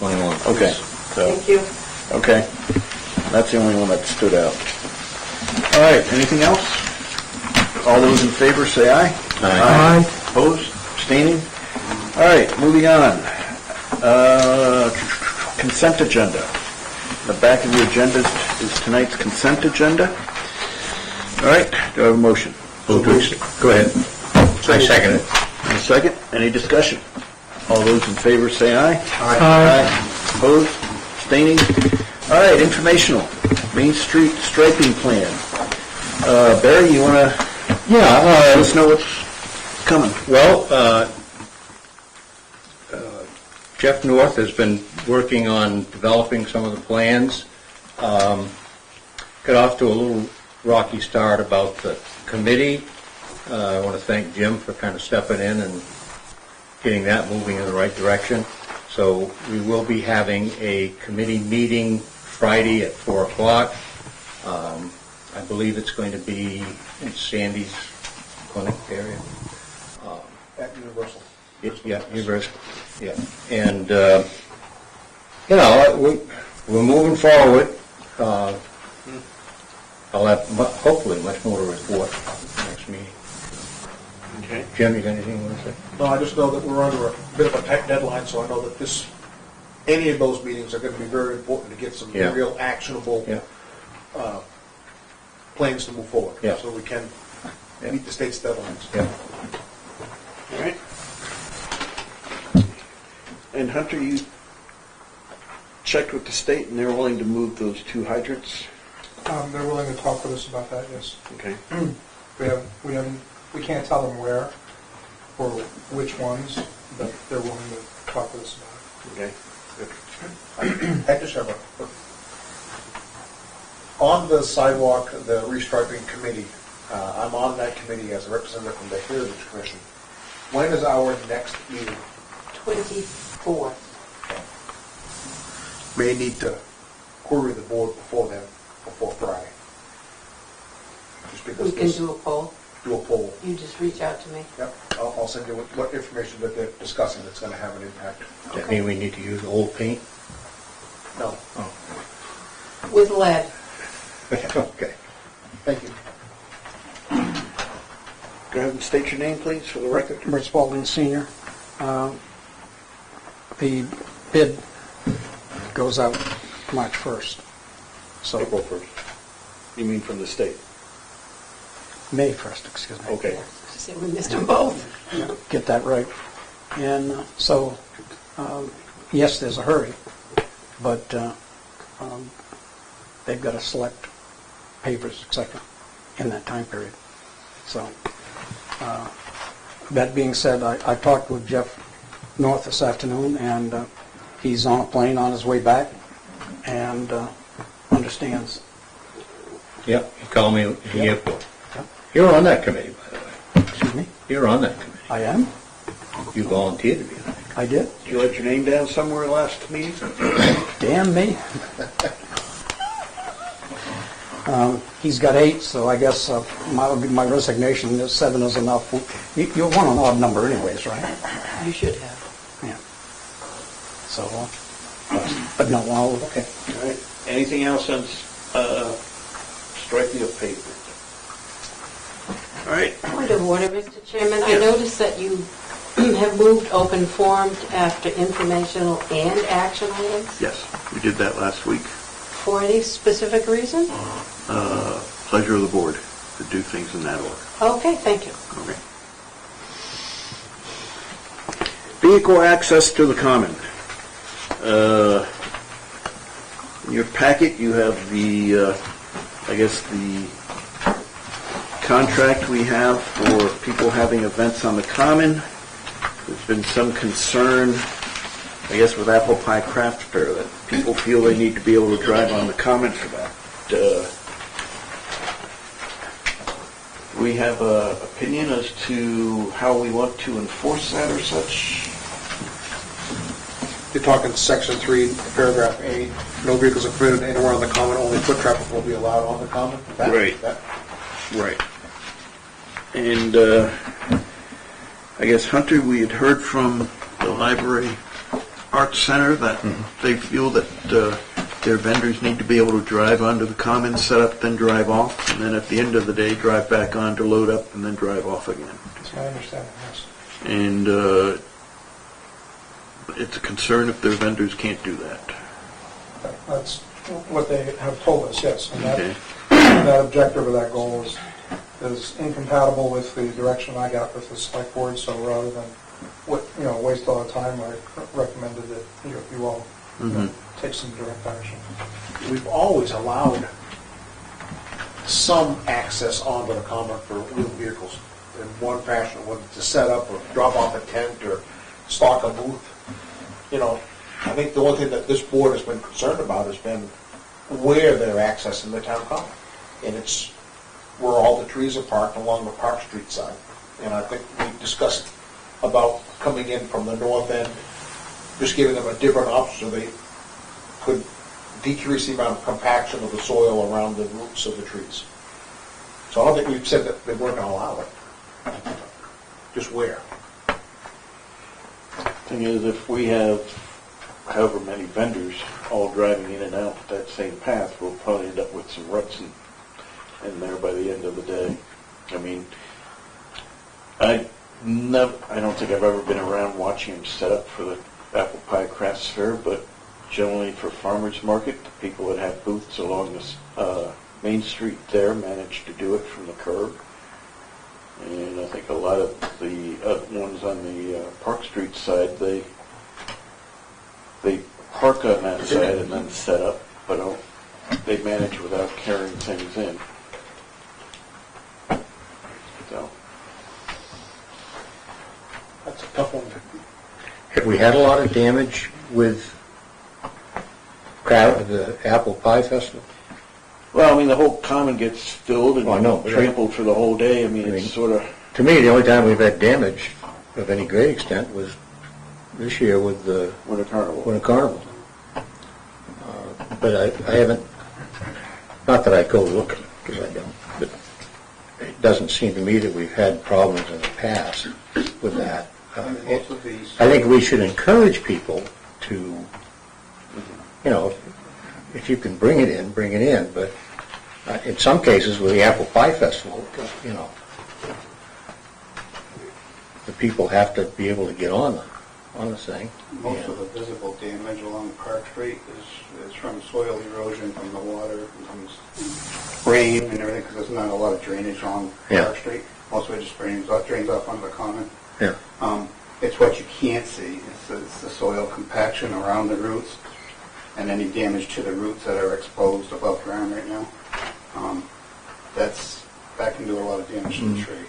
21. Okay. So, Thank you. okay. That's the only one that stood out. All right, anything else? All those in favor say aye. Aye. Opposed? Abstaining? All right, moving on. Consent agenda. The back of the agenda is tonight's consent agenda. All right, do I have a motion? Go ahead. I second it. And a second. Any discussion? All those in favor say aye. Aye. Opposed? Abstaining? All right, informational. Main Street striping plan. Barry, you want to let us know what's coming? Well, Jeff North has been working on developing some of the plans. Got off to a little rocky start about the committee. I want to thank Jim for kind of stepping in and getting that moving in the right direction. So we will be having a committee meeting Friday at 4 o'clock. I believe it's going to be in Sandy's clinic area. At Universal. Yeah, Universal. Yeah, and we're moving forward. I'll have hopefully much more to report next meeting. Okay. Jim, you got anything you want to say? No, I just know that we're under a bit of a tight deadline, so I know that any of those meetings are going to be very important to get some Yeah. real actionable Yeah. plans to move forward. Yeah. So we can Yeah. meet the state's deadlines. Yeah. All right. And Hunter, you checked with the state and they're willing to move those 2 hydrants? They're willing to talk with us about that, yes. Okay. We can't tell them where or which ones, but they're willing to talk with us about Okay. I just have on the sidewalk, the restriping committee, I'm on that committee as a representative from the Heritage Commission. When is our next meeting? 24. May need to query the board before then, before Friday. Just because We can do a poll. do a poll. You just reach out to me. Yep, I'll send you what information that they're discussing that's going to have an impact. Does that mean we need to use old paint? No, With lead. Okay. thank you. Go ahead and state your name, please, for the record. Rich Spalding Sr. The bid goes out March 1st, so April 1st. You mean from the state? May 1st, excuse me. Okay. So we missed them both. Get that right. And so, yes, there's a hurry, but they've got to select pavers, etc., in that time period. So, that being said, I talked with Jeff North this afternoon, and he's on a plane on his way back, and understands. Yeah, you called me at the airport. Yep. You're on that committee, by the way. Excuse me? You're on that committee. I am. You volunteered to be on it. I did. Did you let your name down somewhere last meeting? Damn me. He's got 8, so I guess my resignation is 7 is enough. You want an odd number anyways, right? You should have. Yeah. So, but no, okay. All right. Anything else on striping of pavement? All right. Point of order, Mr. Chairman. I noticed that you have moved open forum after informational and action items. Yes, we did that last week. For any specific reason? Pleasure of the board to do things in that order. Okay, thank you. Okay. Vehicle access to the common. In your packet, you have the, I guess, the contract we have for people having events on the common. There's been some concern, I guess, with Apple Pie Craft Fair that people feel they need to be able to drive on the common for that. We have an opinion as to how we want to enforce that or such. You're talking section 3, paragraph A, no vehicles are permitted anywhere on the common, only foot traffic will be allowed on the common? Right. Right. And I guess, Hunter, we had heard from the library Arts Center that they feel that their vendors need to be able to drive onto the common, set up, then drive off, and then at the end of the day, drive back on to load up and then drive off again. That's my understanding, yes. And it's a concern if their vendors can't do that. That's what they have told us, yes. And Okay. that objective or that goal is incompatible with the direction I got with the select board, so rather than waste all the time, I recommended that you all take some direct action. We've always allowed some access onto the common for wheeled vehicles in one fashion, whether to set up or drop off a tent or stock a booth. I think the only thing that this board has been concerned about has been where they're accessing the town common. And it's where all the trees are parked along the Park Street side. And I think we discussed about coming in from the north end, just giving them a different option so they could decrease the amount of compaction of the soil around the roots of the trees. So I don't think we've said that they weren't going to allow it. Just where. Thing is, if we have however many vendors all driving in and out that same path, we'll probably end up with some ruts in there by the end of the day. I mean, I don't think I've ever been around watching them set up for the apple pie crafts fair, but generally for farmers market, the people that have booths along this main street there manage to do it from the curb. And I think a lot of the ones on the Park Street side, they park on that side and then set up, but they manage without carrying things in. So. That's a tough one. Have we had a lot of damage with the Apple Pie Festival? Well, I mean, the whole common gets filled and Oh, I know. trampled for the whole day. I mean, it's sort of... To me, the only time we've had damage of any great extent was this year with the Winter Carnival. Winter Carnival. But I haven't, not that I go looking, because I don't, but it doesn't seem to me that we've had problems in the past with that. Most of these. I think we should encourage people to, if you can bring it in, but in some cases with the Apple Pie Festival, the people have to be able to get on the thing. Most of the visible damage along Park Street is from soil erosion from the water, from rain and everything, because there's not a lot of drainage on Yeah. Park Street. Most of it just drains off onto the common. Yeah. It's what you can't see. It's the soil compaction around the roots and any damage to the roots that are exposed above ground right now. That can do a lot of damage to the tree.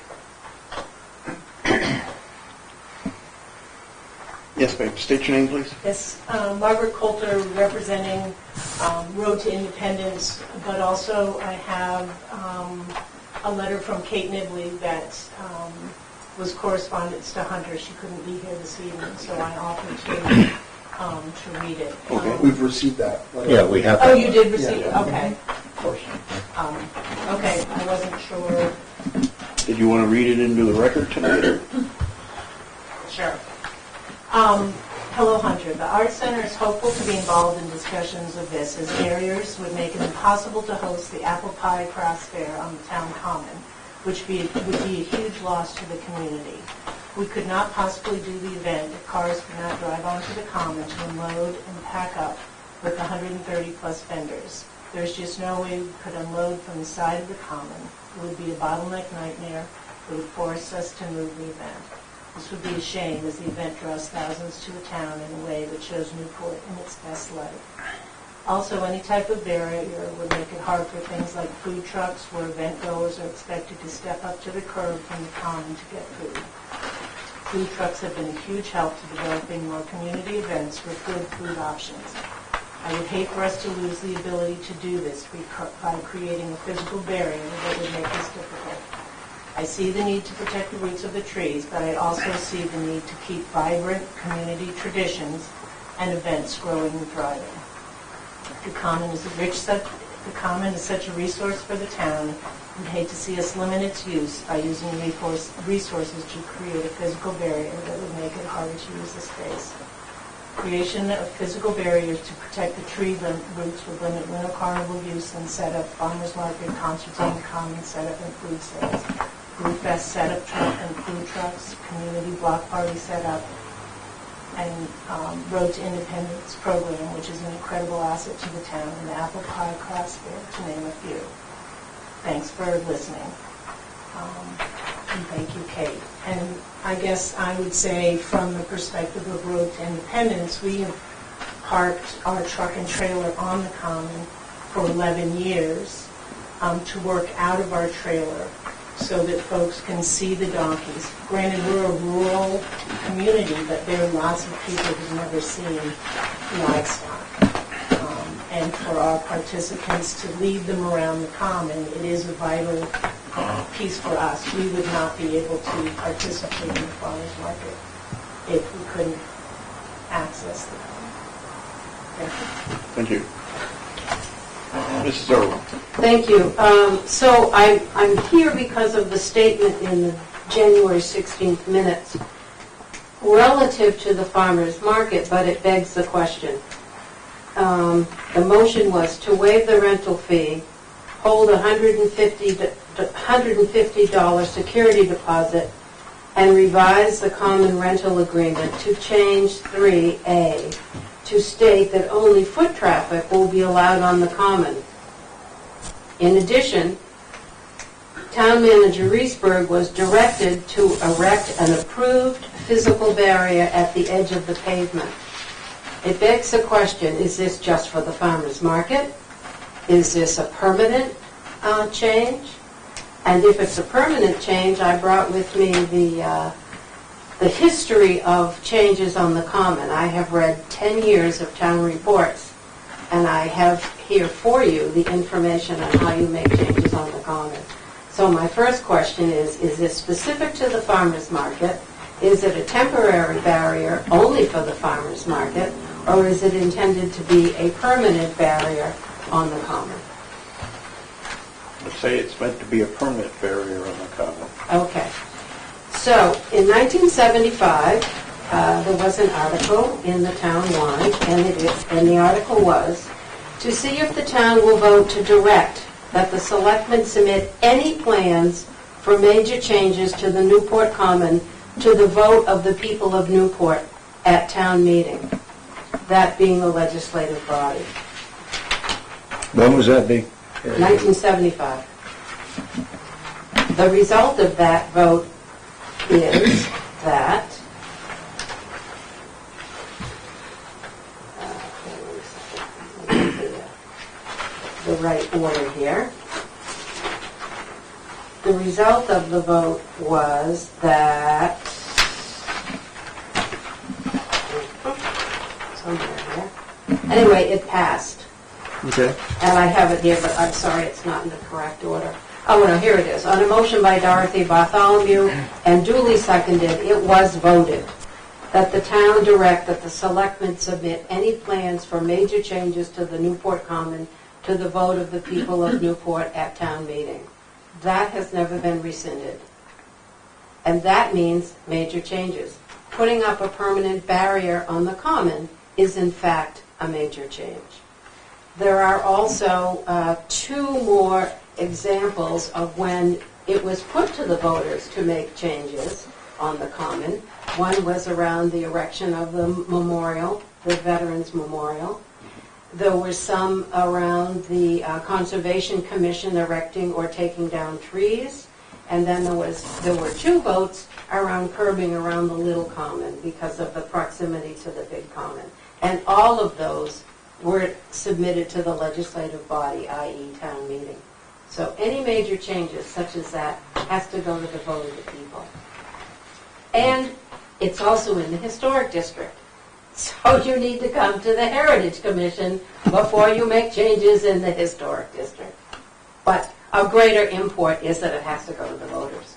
Yes, ma'am. State your name, please. Yes, Margaret Coulter representing Road to Independence, but also I have a letter from Kate Nibley that was correspondence to Hunter. She couldn't be here this evening, so I offered to read it. Okay. We've received that. Yeah, we have. Oh, you did receive it, Yeah. okay. Of course. Okay, I wasn't sure. Did you want to read it into the record tonight? Or? Sure. Hello, Hunter. The Art Center is hopeful to be involved in discussions of this, as barriers would make it impossible to host the Apple Pie Crafts Fair on the town common, which would be a huge loss to the community. We could not possibly do the event if cars could not drive onto the common to unload and pack up with 130-plus vendors. There's just no way we could unload from the side of the common. It would be a bottleneck nightmare. It would force us to move the event. This would be a shame, as the event draws thousands to the town in a way that shows Newport in its best light. Also, any type of barrier would make it hard for things like food trucks, where event goers are expected to step up to the curb from the common to get food. Food trucks have been a huge help to developing more community events with good food options. I would hate for us to lose the ability to do this by creating a physical barrier that would make this difficult. I see the need to protect the roots of the trees, but I also see the need to keep vibrant community traditions and events growing and thriving. The common is such a resource for the town, and hate to see us limit its use by using resources to create a physical barrier that would make it harder to use the space. creation of physical barriers to protect the tree roots would limit winter carnival use and set up farmers market, concertina, common setup, and food sales. Food fest setup truck and food trucks, community block party setup, and Road to Independence program, which is an incredible asset to the town, and the Apple Pie Crafts Fair, to name a few. Thanks for listening. And thank you, Kate. And I guess I would say from the perspective of Road to Independence, we have parked our truck and trailer on the common for 11 years to work out of our trailer so that folks can see the donkeys. Granted, we're a rural community, but there are lots of people who've never seen livestock. And for our participants to lead them around the common, it is a vital piece for us. We would not be able to participate in the farmers market if we couldn't access the common. Thank you. Thank you. Mrs. Irwin. Thank you. So I'm here because of the statement in the January 16th minutes relative to the farmers market, but it begs the question. The motion was to waive the rental fee, hold $150 security deposit, and revise the common rental agreement to change 3A to state that only foot traffic will be allowed on the common. In addition, Town Manager Reesberg was directed to erect an approved physical barrier at the edge of the pavement. It begs the question, is this just for the farmers market? Is this a permanent change? And if it's a permanent change, I brought with me the history of changes on the common. I have read 10 years of town reports, and I have here for you the information on how you make changes on the common. So my first question is this specific to the farmers market? Is it a temporary barrier only for the farmers market, or is it intended to be a permanent barrier on the common? Let's say it's meant to be a permanent barrier on the common. Okay. So in 1975, there was an article in the town warrant, and the article was, to see if the town will vote to direct that the selectmen submit any plans for major changes to the Newport Common to the vote of the people of Newport at town meeting, that being the legislative body. When was that big? 1975. The result of that vote is that the right order here. The result of the vote was that somewhere here. Anyway, it passed. Okay. And I have it here, but I'm sorry, it's not in the correct order. Oh, no, here it is. On a motion by Dorothy Bartholomew and duly seconded, it was voted that the town direct that the selectmen submit any plans for major changes to the Newport Common to the vote of the people of Newport at town meeting. That has never been rescinded. And that means major changes. Putting up a permanent barrier on the common is in fact a major change. There are also two more examples of when it was put to the voters to make changes on the common. One was around the erection of the memorial, the Veterans Memorial. There was some around the Conservation Commission erecting or taking down trees. And then there were two votes around curbing around the Little Common because of the proximity to the Big Common. And all of those were submitted to the legislative body, i.e. town meeting. So any major changes such as that has to go to the vote of the people. And it's also in the historic district. So you need to come to the Heritage Commission before you make changes in the historic district. But of greater import is that it has to go to the voters.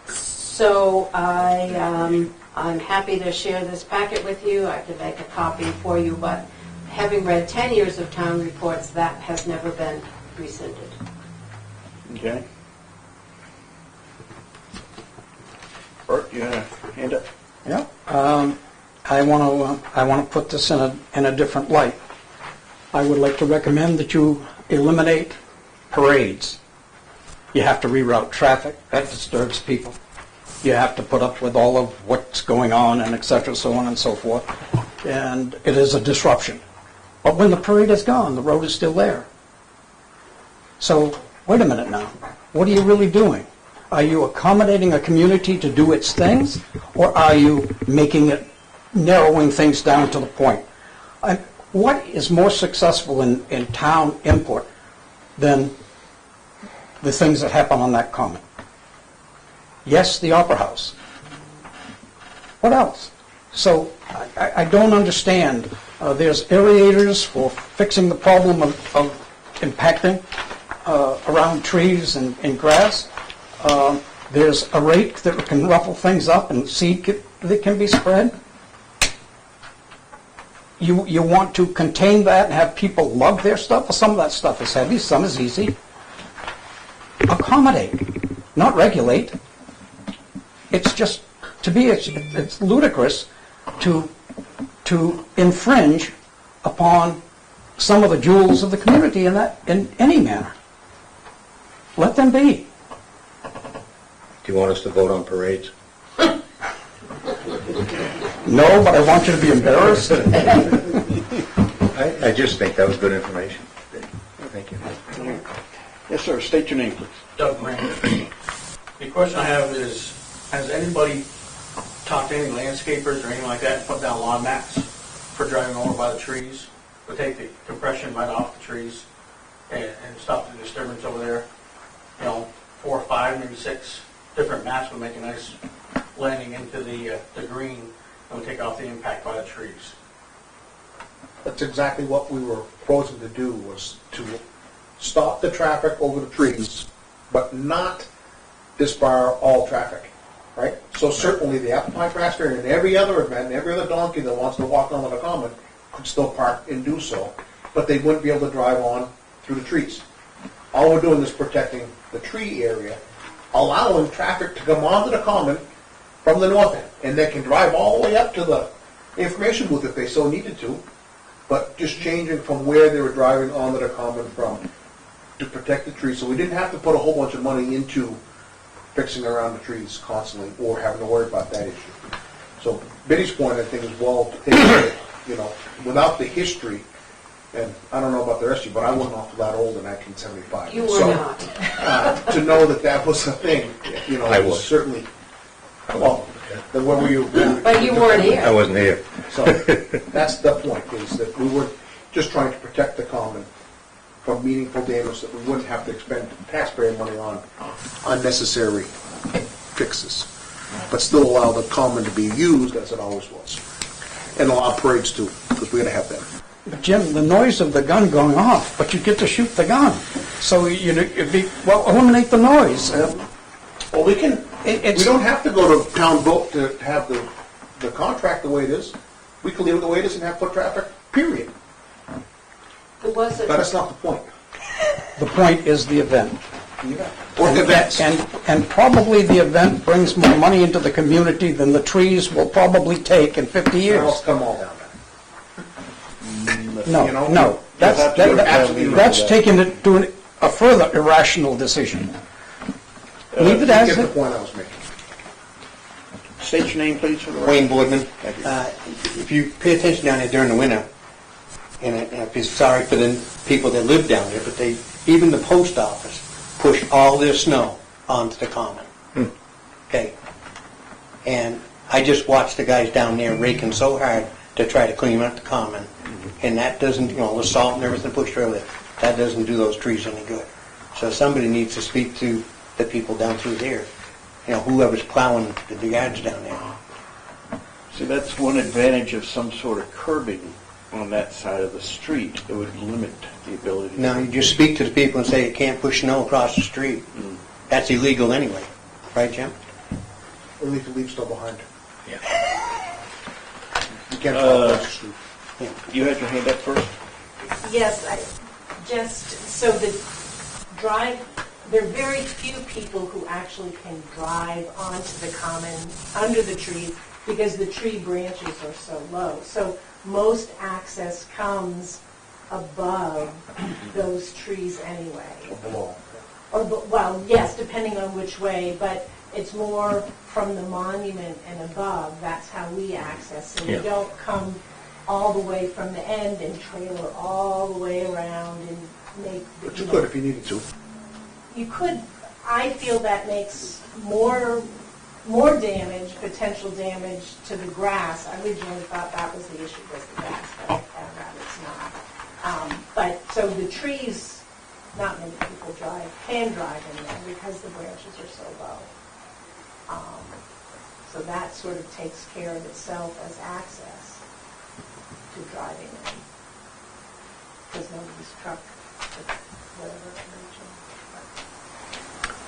So I'm happy to share this packet with you. I can make a copy for you, but having read 10 years of town reports, that has never been rescinded. Okay. Bert, you had a hand up? Yeah, I want to put this in a different light. I would like to recommend that you eliminate parades. You have to reroute traffic, that disturbs people. You have to put up with all of what's going on and et cetera, so on and so forth. And it is a disruption. But when the parade is gone, the road is still there. So, wait a minute now. What are you really doing? Are you accommodating a community to do its things, or are you making it, narrowing things down to the point? What is more successful in town input than the things that happen on that common? Yes, the Opera House. What else? So I don't understand. There's aerators for fixing the problem of impacting around trees and grass. There's a rake that can ruffle things up and seed that can be spread. You want to contain that and have people lug their stuff? Well, some of that stuff is heavy, some is easy. Accommodate, not regulate. It's just, to me, it's ludicrous to infringe upon some of the jewels of the community in any manner. Let them be. Do you want us to vote on parades? No, but I want you to be embarrassed. I just think that was good information. Thank you. Yes, sir, state your name, please. Doug Grant. The question I have is, has anybody talked to any landscapers or anything like that and put down lawn mats for driving over by the trees? To take the compression right off the trees and stop the disturbance over there. 4 or 5, maybe 6 different mats would make a nice landing into the green and would take off the impact by the trees. That's exactly what we were proposing to do, was to stop the traffic over the trees, but not disbar all traffic, right? So certainly the Apple Pie Craft Fair and every other event, and every other donkey that wants to walk onto the common could still park and do so, but they wouldn't be able to drive on through the trees. All we're doing is protecting the tree area, allowing traffic to come onto the common from the north end, and they can drive all the way up to the information booth if they so needed to, but just changing from where they were driving onto the common from to protect the trees. So we didn't have to put a whole bunch of money into fixing around the trees constantly or having to worry about that issue. So Biddy's point, I think, is well taken. Without the history, and I don't know about the rest of you, but I wasn't awful that old in 1975. You were So, not. to know that was a thing, I was. certainly, well, then where were you? But you weren't I here. wasn't here. So that's the point, is that we were just trying to protect the common from meaningful damage that we wouldn't have to expend taxpayer money on unnecessary fixes, but still allow the common to be used as it always was. And allow parades too, because we gotta have that. But Jim, the noise of the gun going off, but you get to shoot the gun. So eliminate the noise. Well, we can, It's- we don't have to go to town vote to have the contract the way it is. We can leave it the way it is and have foot traffic, period. It wasn't. But that's not the point. The point is the event. Or events. And probably the event brings more money into the community than the trees will probably take in 50 Or years. else come all down there. No, You know, no. That's you're absolutely right that's with taking it to a further irrational decision. Leave it You as get the it. point I was making. State your name, please, for the record. Wayne Boardman. Thank you. If you pay attention down there during the winter, and I feel sorry for the people that live down there, but even the post office push all their snow onto the common. Okay? And I just watched the guys down there raking so hard to try to clean up the common, and that doesn't, the salt and everything pushed over there, that doesn't do those trees any good. So somebody needs to speak to the people down through there, whoever's plowing the yards down there. See, that's one advantage of some sort of curbing on that side of the street. It would limit the ability. No, you just speak to the people and say you can't push snow across the street. That's illegal anyway, right, Jim? Or leave the leaves still behind. Yeah. You can't fall across the street. You had your hand up first? Yes, so there are very few people who actually can drive onto the common, under the trees, because the tree branches are so low. So most access comes above those trees anyway. Below. Well, yes, depending on which way, but it's more from the monument and above. That's how we access. So Yeah. we don't come all the way from the end and trailer all the way around and make. But you could if you needed to. You could. I feel that makes more damage, potential damage to the grass. I originally thought that was the issue, was the grass, but I found out it's not. But so the trees, not many people can drive in there because the branches are so low. So that sort of takes care of itself as access to driving in. Because nobody's truck, whatever, reaching.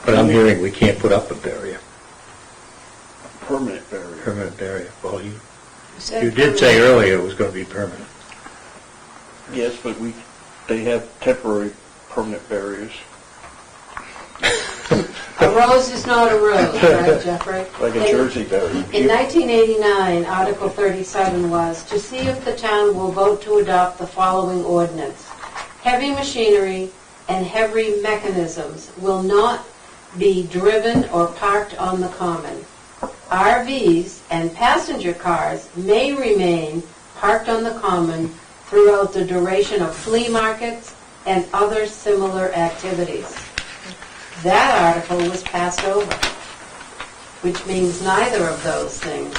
But I'm hearing we can't put up a barrier, Permanent barrier. permanent barrier. Well, you said did say earlier it was going to be permanent. Yes, but they have temporary permanent barriers, A rose is not a rose, right, Jeffrey? like a Jersey barrier. In 1989, Article 37 was, to see if the town will vote to adopt the following ordinance. Heavy machinery and heavy mechanisms will not be driven or parked on the common. RVs and passenger cars may remain parked on the common throughout the duration of flea markets and other similar activities. That article was passed over, which means neither of those things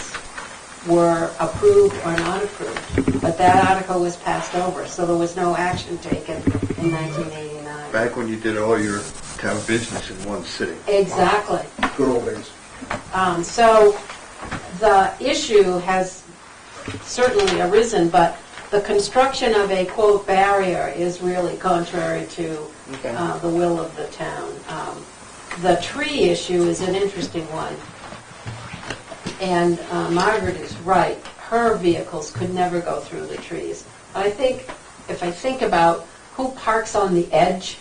were approved or not approved. But that article was passed over, so there was no action taken in 1989. Back when you did all your town business in one sitting. Exactly. Good old days. So the issue has certainly arisen, but the construction of a, quote, barrier is really contrary to the will of the town. The tree issue is an interesting one. And Margaret is right. Her vehicles could never go through the trees. But I think, if I think about who parks on the edge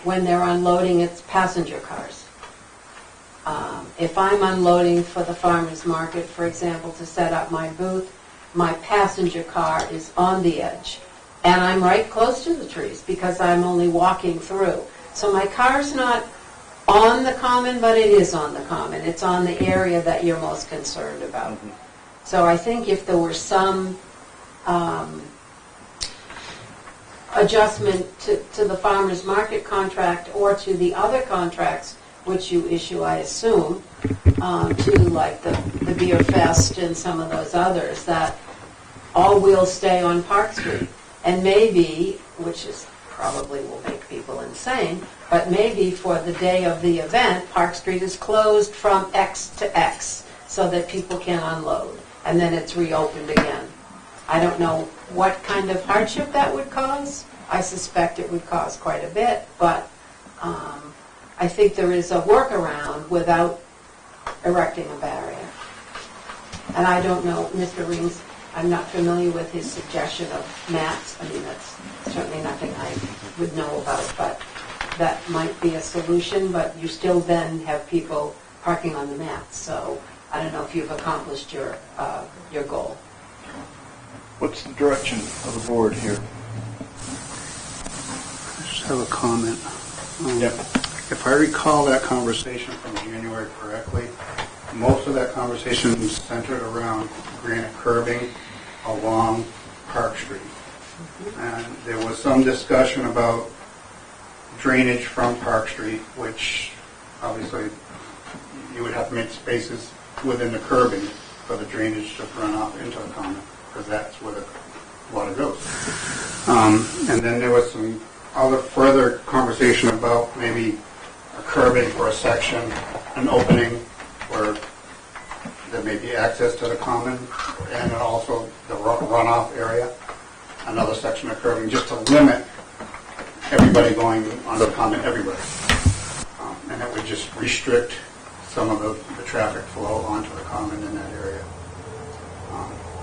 when they're unloading, it's passenger cars. If I'm unloading for the farmer's market, for example, to set up my booth, my passenger car is on the edge. And I'm right close to the trees because I'm only walking through. So my car's not on the common, but it is on the common. It's on the area that you're most concerned about. So I think if there were some adjustment to the farmer's market contract or to the other contracts which you issue, I assume, to like the Beer Fest and some of those others, that all will stay on Park Street. And maybe, which is probably will make people insane, but maybe for the day of the event, Park Street is closed from X to X so that people can unload, and then it's reopened again. I don't know what kind of hardship that would cause. I suspect it would cause quite a bit, but I think there is a workaround without erecting a barrier. And I don't know, Mr. Rings, I'm not familiar with his suggestion of mats. I mean, that's certainly nothing I would know about, but that might be a solution, but you still then have people parking on the mats. So I don't know if you've accomplished your goal. What's the direction of the board here? I just have a comment. If I recall that conversation from January correctly, most of that conversation was centered around granite curbing along Park Street. And there was some discussion about drainage from Park Street, which obviously you would have to make spaces within the curbing for the drainage to run off into the common, because that's where the water goes. And then there was some other further conversation about maybe a curbing for a section, an opening where there may be access to the common, and also the runoff area, another section of curbing, just to limit everybody going on the common everywhere. And it would just restrict some of the traffic flow onto the common in that area.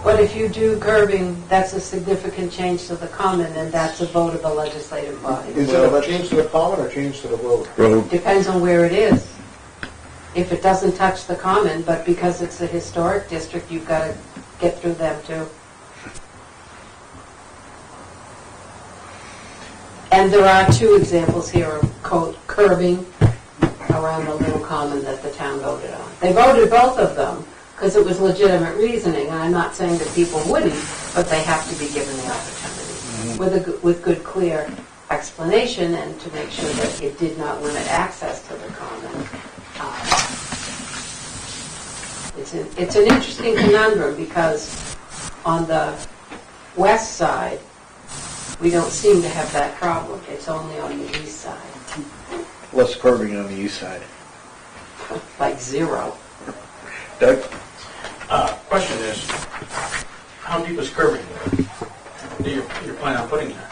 But if you do curbing, that's a significant change to the common, and that's a vote of the legislative body. Is it a change to the common or change to the road? Road. Depends on where it is. if it doesn't touch the common, but because it's a historic district, you've got to get through them too. And there are two examples here of curbing around the little common that the town voted on. They voted both of them because it was legitimate reasoning, and I'm not saying that people wouldn't, but they have to be given the opportunity with good, clear explanation and to make sure that it did not limit access to the common. It's an interesting conundrum because on the west side, we don't seem to have that problem. It's only on the east side, Less curbing on the east side. like zero. Doug? Question is, how deep is curbing that you're planning on putting there?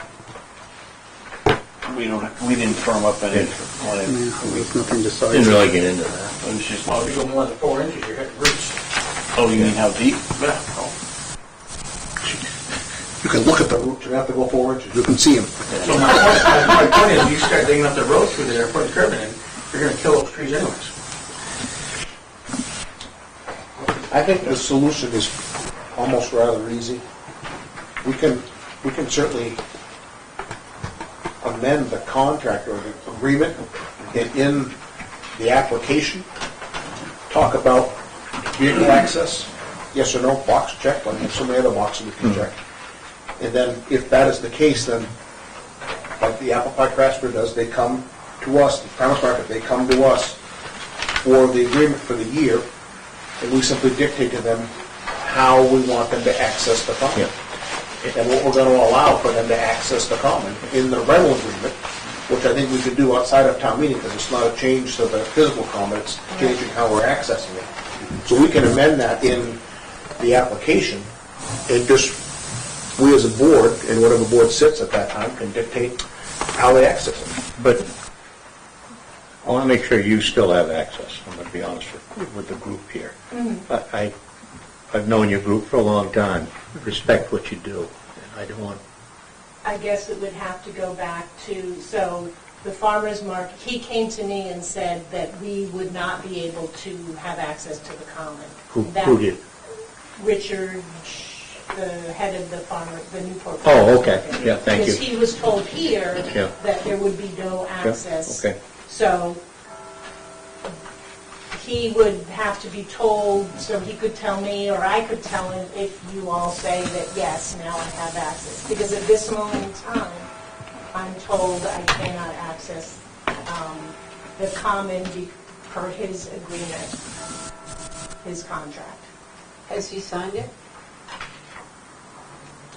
We didn't firm up any on it. There's nothing decided. Didn't really get into that. It was just, Well, if you go more than 4 inches, you're hitting roots. oh, you mean how deep? Yeah. You can look at the roots, you have to go 4 inches. You can see them. So my point is, you start digging up the road through there, putting curbing in, you're gonna kill those trees anyways. I think the solution is almost rather easy. We can certainly amend the contract or the agreement and in the application, talk about vehicle access, yes or no, box check, like there's so many other boxes we can check. And then if that is the case, then like the apple pie craft fair does, they come to us, the farmers market, they come to us for the agreement for the year, and we simply dictate to them how we want them to access the common. And what we're going to allow for them to access the common in the rental agreement, which I think we could do outside of town meeting, because it's not a change to the physical common, it's changing how we're accessing it. So we can amend that in the application, and just, we as a board, and whatever board sits at that time, can dictate how they access it. But I want to make sure you still have access, I'm going to be honest with the group here. I've known your group for a long time, respect what you do, and I don't want, I guess it would have to go back to, so the farmer's market, he came to me and said that we would not be able to have access to the common. who That- did? Richard, the head of the farmer, the Newport. Oh, okay, yeah, thank you. Because he was told here Yeah. that there would be no Yeah, access. okay. So he would have to be told, so he could tell me, or I could tell him, if you all say that, yes, now I have access. Because at this moment in time, I'm told I cannot access the common per his agreement, his contract. Has he signed it?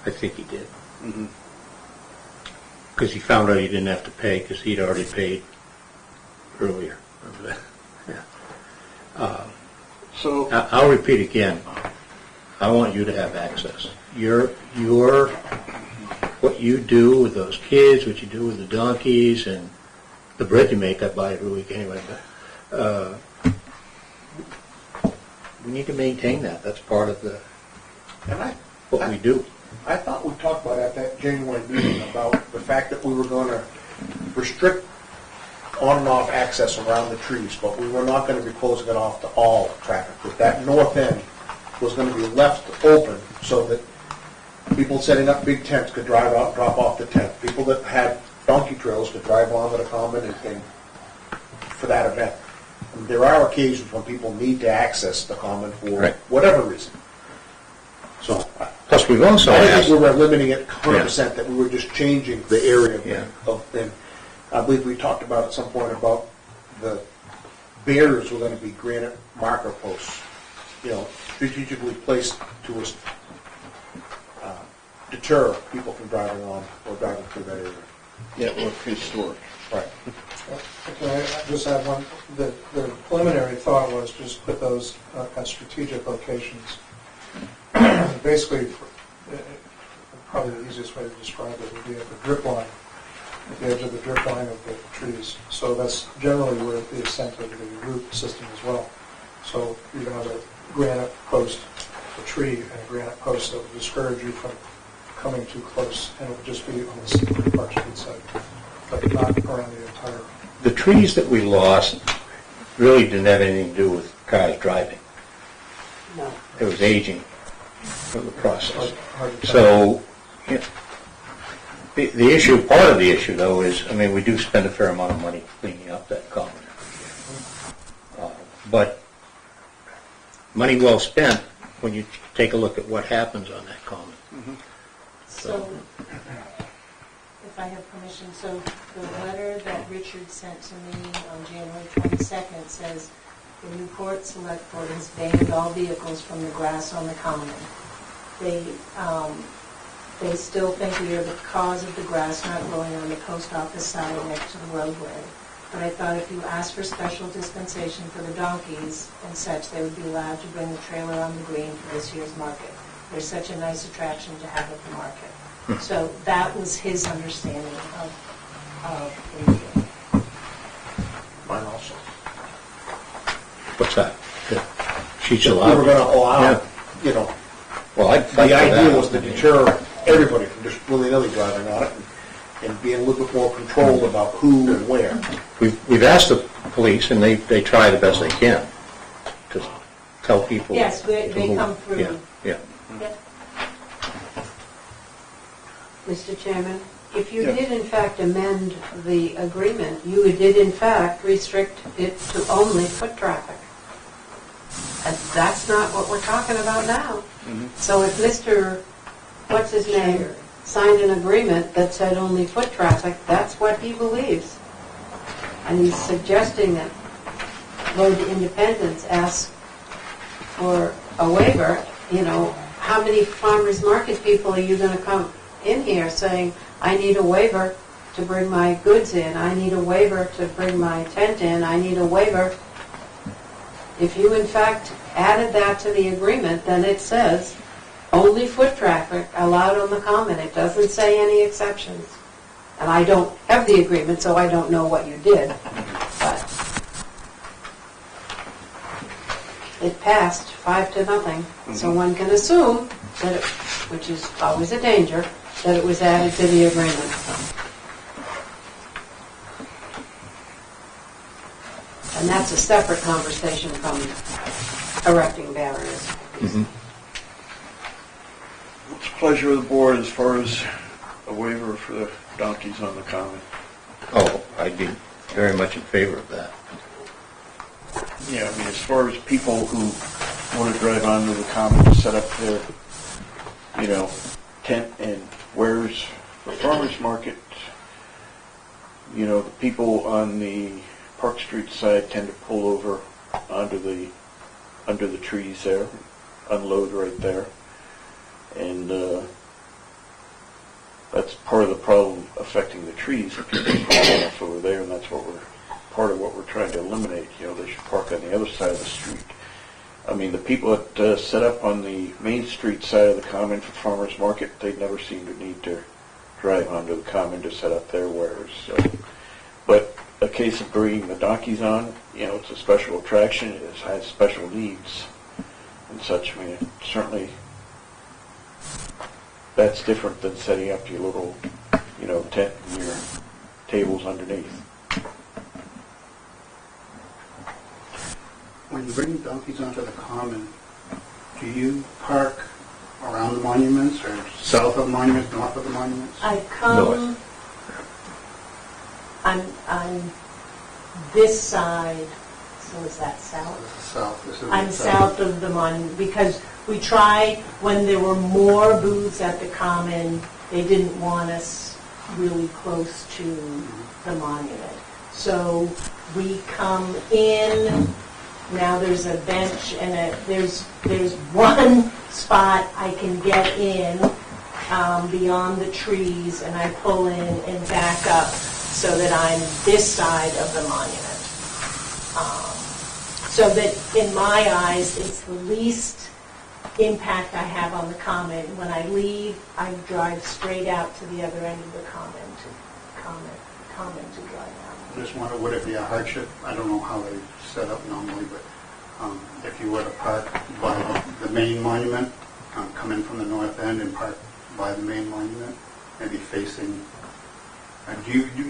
I think he did. Because he found out he didn't have to pay, because he'd already paid earlier. So, I'll repeat again, I want you to have access. What you do with those kids, what you do with the donkeys, and the bread you make, I buy every week anyway, but we need to maintain that. That's part of what we do. I thought we talked about at that January meeting about the fact that we were going to restrict on and off access around the trees, but we were not going to be closing it off to all traffic. That that north end was going to be left open so that people setting up big tents could drive out, drop off the tent. People that had donkey trails could drive onto the common and for that event. And there are occasions when people need to access the common for Right. whatever reason. So Plus, we've also I think asked, we were limiting it 100%, that we were just changing the area Yeah. and I believe we talked about at some point about the barriers were going to be granite marker posts, strategically placed to deter people from driving on or driving through that area. yeah, or historic. Right. Can I just add one? The preliminary thought was just put those at strategic locations. Basically, probably the easiest way to describe it would be at the drip line, at the edge of the drip line of the trees. So that's generally where the ascent of the root system as well. So you can have a granite post, a tree, and a granite post that would discourage you from coming too close, and it would just be on the slippery Park Street side, but not around the entire. the trees that we lost really didn't have anything to do with cars driving. No. It was aging of the process. 100%. So, you know, the issue, part of the issue though is, I mean, we do spend a fair amount of money cleaning up that common. But money well spent when you take a look at what happens on that common. So, if I have permission, so the letter that Richard sent to me on January 22nd says, the Newport Select Board has banned all vehicles from the grass on the common. They still think we are the cause of the grass not growing on the post office side next to the roadway. But I thought if you asked for special dispensation for the donkeys and such, they would be allowed to bring the trailer on the green for this year's market. There's such a nice attraction to have at the market. So that was his understanding of the meeting. Mine also. What's that? That she's We allowed? were gonna allow, Yeah. you know, Well, I'd fight the for idea that. was to deter everybody from just willy-nilly driving on it and being a little bit more controlled about who and where. We've asked the police, and they try the best they can to tell people. Yes, to they move. come through. Yeah, yeah. Yep. Mr. Chairman, if you Yeah. did in fact amend the agreement, you did in fact restrict it to only foot traffic. And that's not what we're talking about now. So if Mr., what's his name, signed an agreement that said only foot traffic, that's what he believes. And he's suggesting that Road to Independence asks for a waiver, you know, how many farmers market people are you going to come in here saying, I need a waiver to bring my goods in, I need a waiver to bring my tent in, I need a waiver. If you in fact added that to the agreement, then it says only foot traffic allowed on the common. It doesn't say any exceptions. And I don't have the agreement, so I don't know what you did. But it passed 5-0, so one can assume that, it, which is always a danger, that it was added to the agreement. And that's a separate conversation from erecting barriers. What's the pleasure of the board as far as a waiver for the donkeys on the common? Oh, I'd be very much in favor of that. Yeah, I mean, as far as people who want to drive onto the common to set up their, you know, tent and wares for farmers market, you know, the people on the Park Street side tend to pull over under the trees there, unload right there. And that's part of the problem affecting the trees. People park off over there, and that's part of what we're trying to eliminate. You know, they should park on the other side of the street. I mean, the people that set up on the Main Street side of the common for farmers market, they never seem to need to drive onto the common to set up their wares. So. But a case of bringing the donkeys on, you know, it's a special attraction. It has special needs and such. I mean, certainly that's different than setting up your little, you know, tent and your tables underneath. When you bring donkeys onto the common, do you park around the monuments or south of the monuments, north of the monuments? I come, I'm this side, so is that south? This is south. This is I'm south of the monument, because we tried, when there were more booths at the common, they didn't want us really close to the monument. So we come in, now there's a bench and there's one spot I can get in beyond the trees, and I pull in and back up so that I'm this side of the monument. So that in my eyes, it's the least impact I have on the common. When I leave, I drive straight out to the other end of the common to drive out. I just wonder, would it be a hardship? I don't know how they set up normally, but if you were to park by the main monument, come in from the north end and park by the main monument, maybe facing And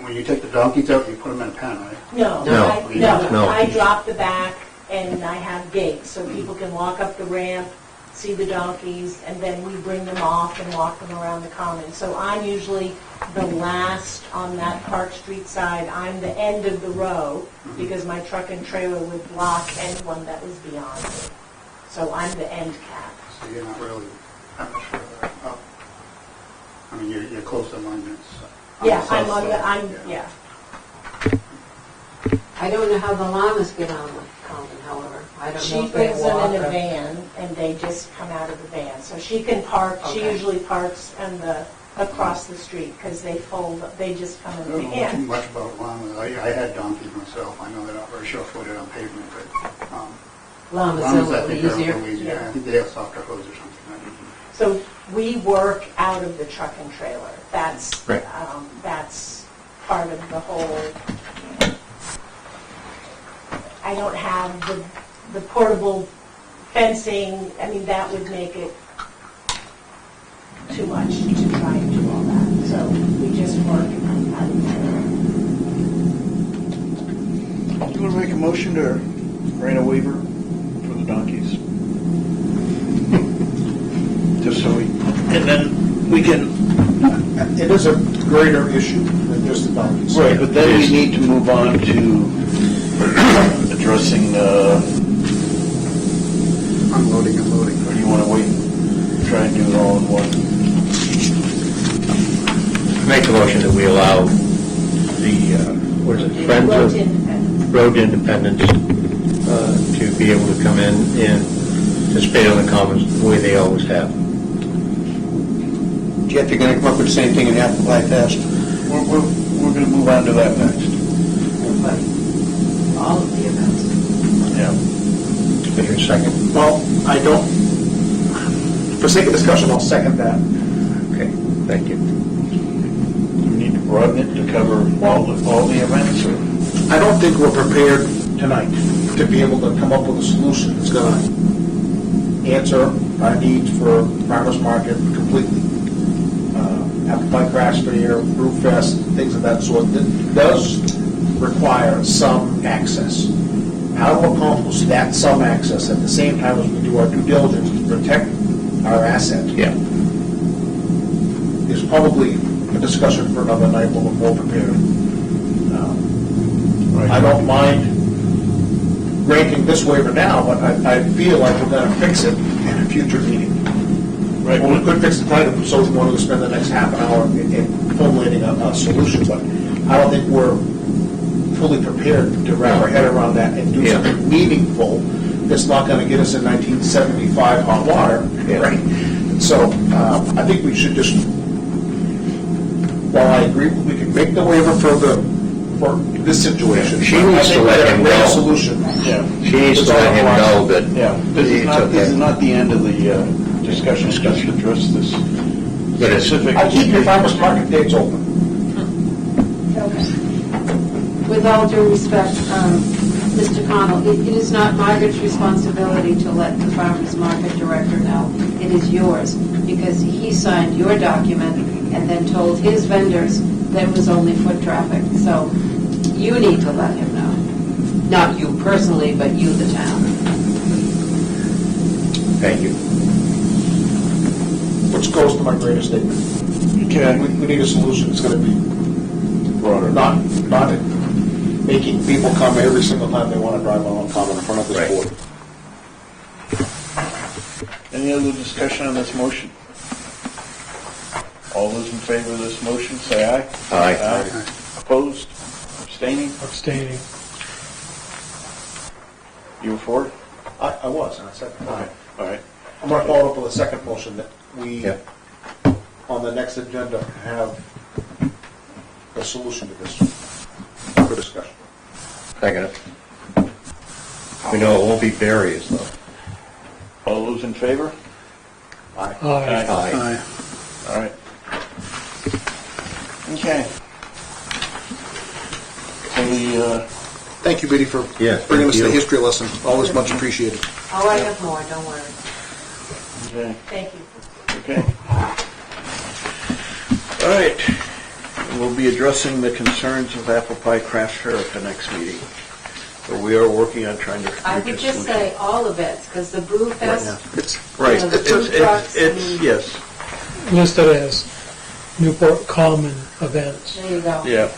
when you take the donkeys out, you put them in a pen, right? No, No. No. I drop the back and I have gates, so people can walk up the ramp, see the donkeys, and then we bring them off and walk them around the common. So I'm usually the last on that Park Street side. I'm the end of the row because my truck and trailer would block anyone that was beyond me. So I'm the end cap. So you're not really that much further up. I mean, you're close to monuments. Yeah, yeah. I don't know how the llamas get on the common, however. I don't know She if they brings them walk in a or... van, and they just come out of the van. So she can park, she Okay. usually parks across the street, because they fold, they just come I in don't the know too van. much about llamas. I had donkeys myself. I know they're not very sure-footed on pavement, but Llamas are a llamas, I little think, are a easier. little easier. I think they have softer hooves or something. So we work out of the truck and trailer. That's, Right. that's part of the whole. I don't have the portable fencing. I mean, that would make it too much to try and do all that. So we just work out of the trailer. Do you want to make a motion to grant a waiver for the donkeys? Just so we, and then we can, It is a greater issue than just the donkeys. right, but then we need to move on to addressing, Unloading and loading. or do you want to wait, try and do it all in one? Make a motion that we allow the, what is it, Friends Road of to Independence. Road Independence to be able to come in and participate on the commons the way they always have. Jeff, you're gonna come up with the same thing in Apple Pie Fest? We're going to move on to that next. But all of the events. Yeah. Take a second. Well, I don't, for sake of discussion, I'll second that. Okay, thank you. We need to broaden it to cover all the events, or? I don't think we're prepared tonight to be able to come up with a solution that's going to answer our needs for farmers market completely. Apple Pie Craft Fair, Brew Fest, things of that sort, that does require some access. How to accomplish that some access at the same time as we do our due diligence to protect our assets Yeah. is probably a discussion for another night when we're more prepared. I don't mind granting this waiver now, but I feel like we're going to fix it in a future meeting. Right. Well, we could fix the title, so we wanted to spend the next half an hour in formulating a solution, but I don't think we're fully prepared to wrap our head around that and do Yeah. something meaningful that's not going to get us in 1975 hot water. Yeah. Right? So I think we should just, while I agree, we can make the waiver for this situation. She needs to let him I think we have a know. solution. Yeah. She needs to let him know that Yeah, this is it's not, this is okay. not the end of the discussion, it's just address this But it's- specific. I keep your farmers market dates open. With all due respect, Mr. Connell, it is not Margaret's responsibility to let the farmer's market director know. It is yours, because he signed your document and then told his vendors there was only foot traffic. So you need to let him know. Not you personally, but you, the town. Thank you. Which goes to my greater statement. Okay. We need a solution that's going to be Broader. not making people come every single time they want to drive on common in front of this Right. board. Any other discussion on this motion? All those in favor of this motion, say aye. Aye. Opposed? Abstaining? Abstaining. You were for it? I was, and I said, Okay. All right. I'm going to follow up with a second motion that we, Yeah. on the next agenda, have a solution to this for discussion. Second it. We know it won't be berries, though. All those in favor? Aye. Aye. All right. Okay. So the, Thank you, Biddy, for Yeah, bringing thank us the you. history lesson. Always much appreciated. Oh, I have more, don't worry. okay, Thank you. okay. All right. we'll be addressing the concerns of Apple Pie Craft Fair at the next meeting. But we are working on trying to reach a I would just solution. say all events, because the Brew Fest, Right, you know, the food trucks, I mean- yes, listed as Newport Common events. there you go. yeah.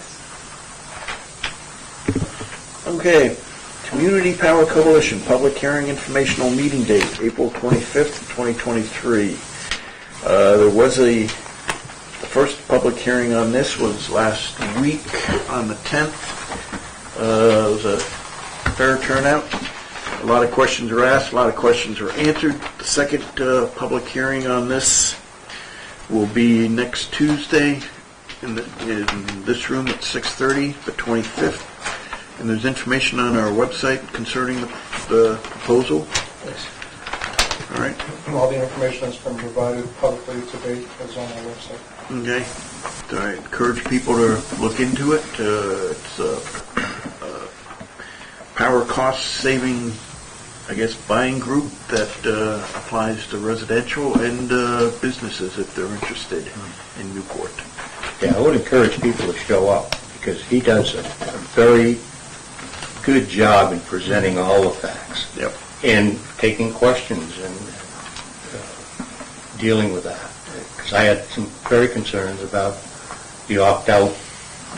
Okay, Community Power Coalition, public hearing informational meeting date, April 25th, 2023. There was the first public hearing on this was last week on the 10th. It was a fair turnout. A lot of questions were asked, a lot of questions were answered. The second public hearing on this will be next Tuesday in this room at 6:30, the 25th. And there's information on our website concerning the proposal. All right, All the information that's been provided publicly to date is on our website. okay. So I encourage people to look into it. It's a power cost saving, I guess, buying group that applies to residential and businesses if they're interested in Newport. Yeah, I would encourage people to show up, because he does a very good job in presenting all the facts. Yep. And taking questions and dealing with that. Because I had some very concerns about the opt-out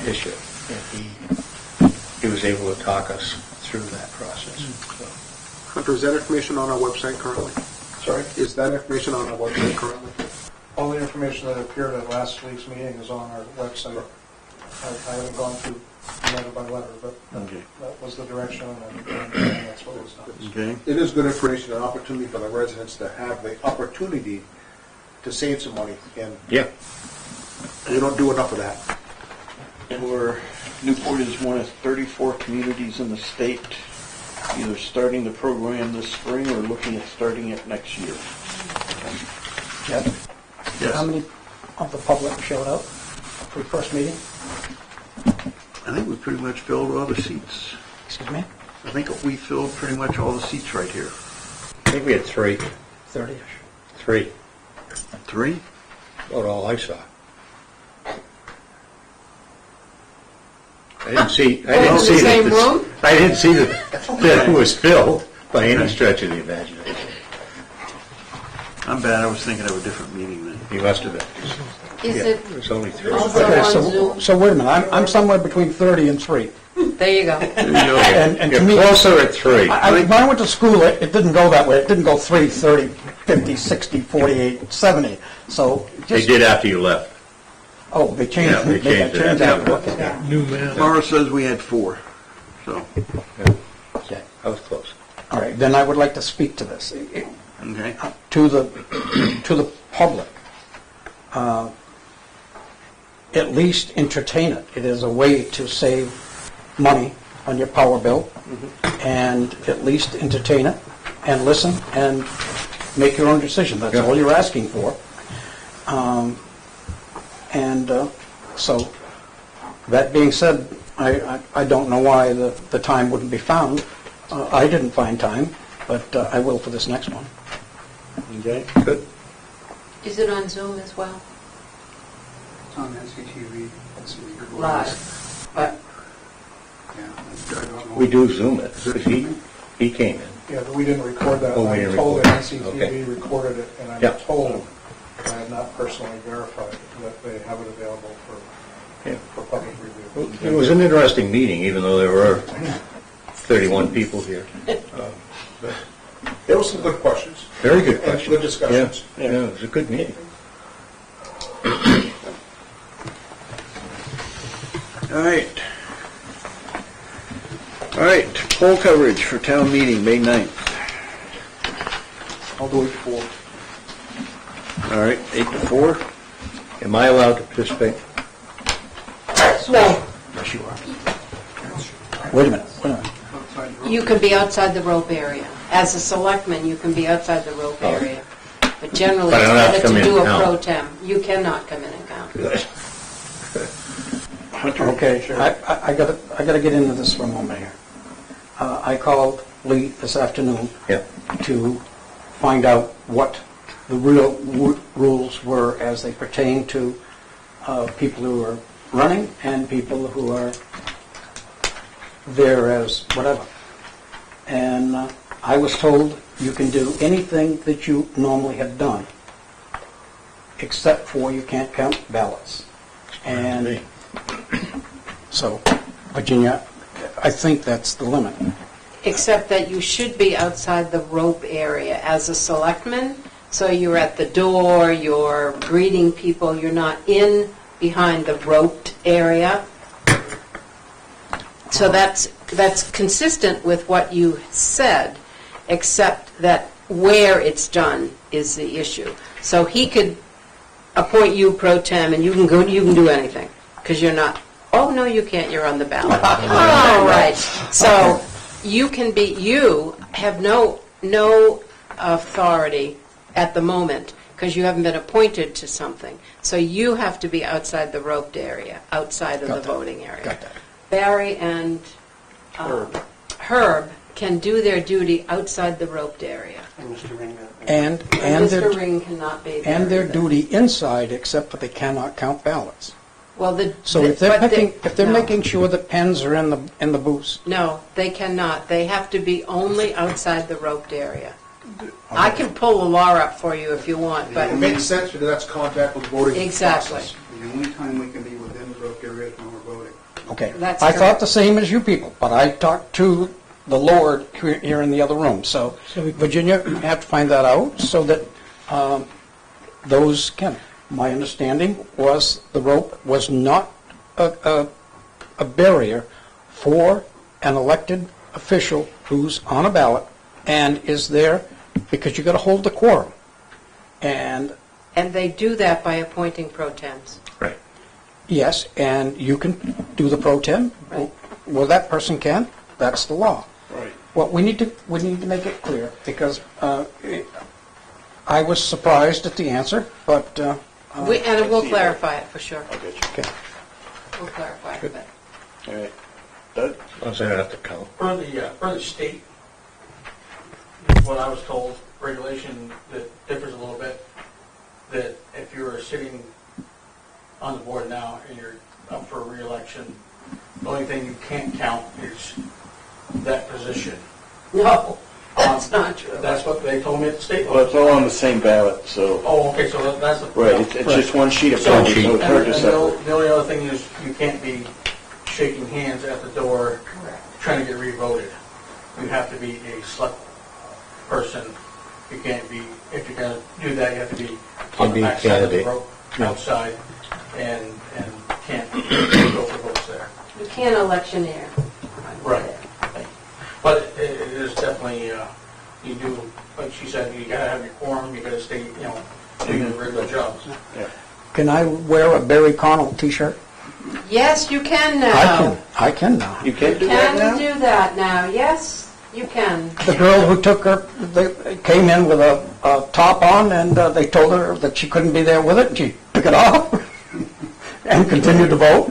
issue. And he was able to talk us through that process. So, Hunter, is that information on our website currently? Sorry? Is that information on our website currently? All the information that appeared at last week's meeting is on our website. I haven't gone through letter by letter, but Okay. that was the direction, and that's what was done. Okay. It is good information and opportunity for the residents to have the opportunity to save some money, and yeah. you don't do enough of that. Newport is one of 34 communities in the state either starting the program this spring or looking at starting it next year. Jeff, Yes. how many of the public showed up for the first meeting? I think we pretty much filled all the seats. Excuse me? I think we filled pretty much all the seats right here. I think we had 30-ish. 3. 3? About all I saw. I didn't see. I in didn't the see same that. room? I didn't see that it was filled by any stretch of the imagination. I'm bad, I was thinking of a different meeting then. You must have been. Is Yeah, it it was only 3. also Okay, on Zoom? so wait a minute, I'm somewhere between 30 and 3. There you go. There you go. And to You're me, closer at 3. when I went to school, it didn't go that way. It didn't go 3, 30, 50, 60, 48, 70. So They just, did after you left. oh, they changed Yeah, they it. changed it. changed Yeah. Okay. New man. Laura says we had 4, so, Okay, I was close. All right, then I would like to speak to this. okay. To the public. At least entertain it. It is a way to save money on your power bill, and at least entertain it, and listen, and make your own decision. That's Yeah. all you're asking for. So, that being said, I don't know why the time wouldn't be found. I didn't find time, but I will for this next one. Okay. Good. Is it on Zoom as well? It's on NCTV. Live. But We do Zoom it, because he came in. Yeah, but we didn't record that. Oh, we I'm didn't told record that it. NCTV Okay. recorded it, and I'm Yeah. told, but I have not personally verified that they have it available Yeah. for public review. It was an interesting meeting, even though there were 31 people here. There were some good questions. Very good And questions. good discussions. Yeah, it was a good meeting. All right. All right, poll coverage for town meeting, May 9th. I'll do it for. All right, 8 to 4. Am I allowed to participate? No, Yes, you are. Wait a minute. you can be outside the rope area. As a selectman, you can be outside the rope area. But generally, But I it's don't have to better come to in do and a count. pro tem. You cannot come in and count. Good. Hunter? Okay, I gotta get into this for a moment here. I called Lee this afternoon Yeah. to find out what the real rules were as they pertain to people who are running and people who are there as whatever. And I was told you can do anything that you normally have done, except for you can't count ballots. And so, Virginia, I think that's the limit. Except that you should be outside the rope area as a selectman. So you're at the door, you're greeting people, you're not in behind the roped area. So that's consistent with what you said, except that where it's done is the issue. So he could appoint you pro tem, and you can do anything, because you're not, oh, no, you can't, you're on the ballot. All right. So you have no authority at the moment, because you haven't been appointed to something. So you have to be outside the roped area, outside of the voting area. Got that. Barry and Herb can do their duty outside the roped area. And Mr. their, Ring cannot be there. and their either. duty inside, except that they cannot count ballots. Well, So if they're but picking, if they're no. making sure that pens are in the booths, No, they cannot. They have to be only outside the roped area. I can pull the law up for you if you want, but It makes sense because that's contact with voting exactly. process. The only time we can be within the roped area is when we're voting. okay. That's I correct. thought the same as you people, but I talked to the Lord here in the other room. So Virginia, you have to find that out so that those can. My understanding was the rope was not a barrier for an elected official who's on a ballot and is there because you got to hold the quorum. And And they do that by appointing pro temps. Right. yes, and you can do the pro tem. Right. Well, that person can. That's the law. Right. Well, we need to make it clear because I was surprised at the answer, but And we'll clarify it for sure. I'll get you. okay. We'll clarify it. but- All right. Doug? As long as I don't have to count. For the state, what I was told, regulation that differs a little bit, that if you're sitting on the board now and you're up for re-election, the only thing you can't count is that position. No, that's not true. That's what they told me at the state Well, level. it's all on the same ballot, so, Oh, okay, so that's the... right, it's just one sheet of So, paper, so it's hard to and separate. the only other thing is you can't be shaking hands at the door trying to get re-voted. You have to be a select person. You can't be, if you're going to do that, you have to be on Can't the be a back side of the candidate. rope outside and can't go for votes there. You can't electioneer. Right. But it is definitely, you do, like she said, you gotta have your quorum, you gotta stay, doing your regular jobs. Can I wear a Barry Connell T-shirt? Yes, you can now. I can now. You can't do that Can now? do that now. Yes, you can. The girl who they came in with a top on, and they told her that she couldn't be there with it, and she took it off and continued to vote.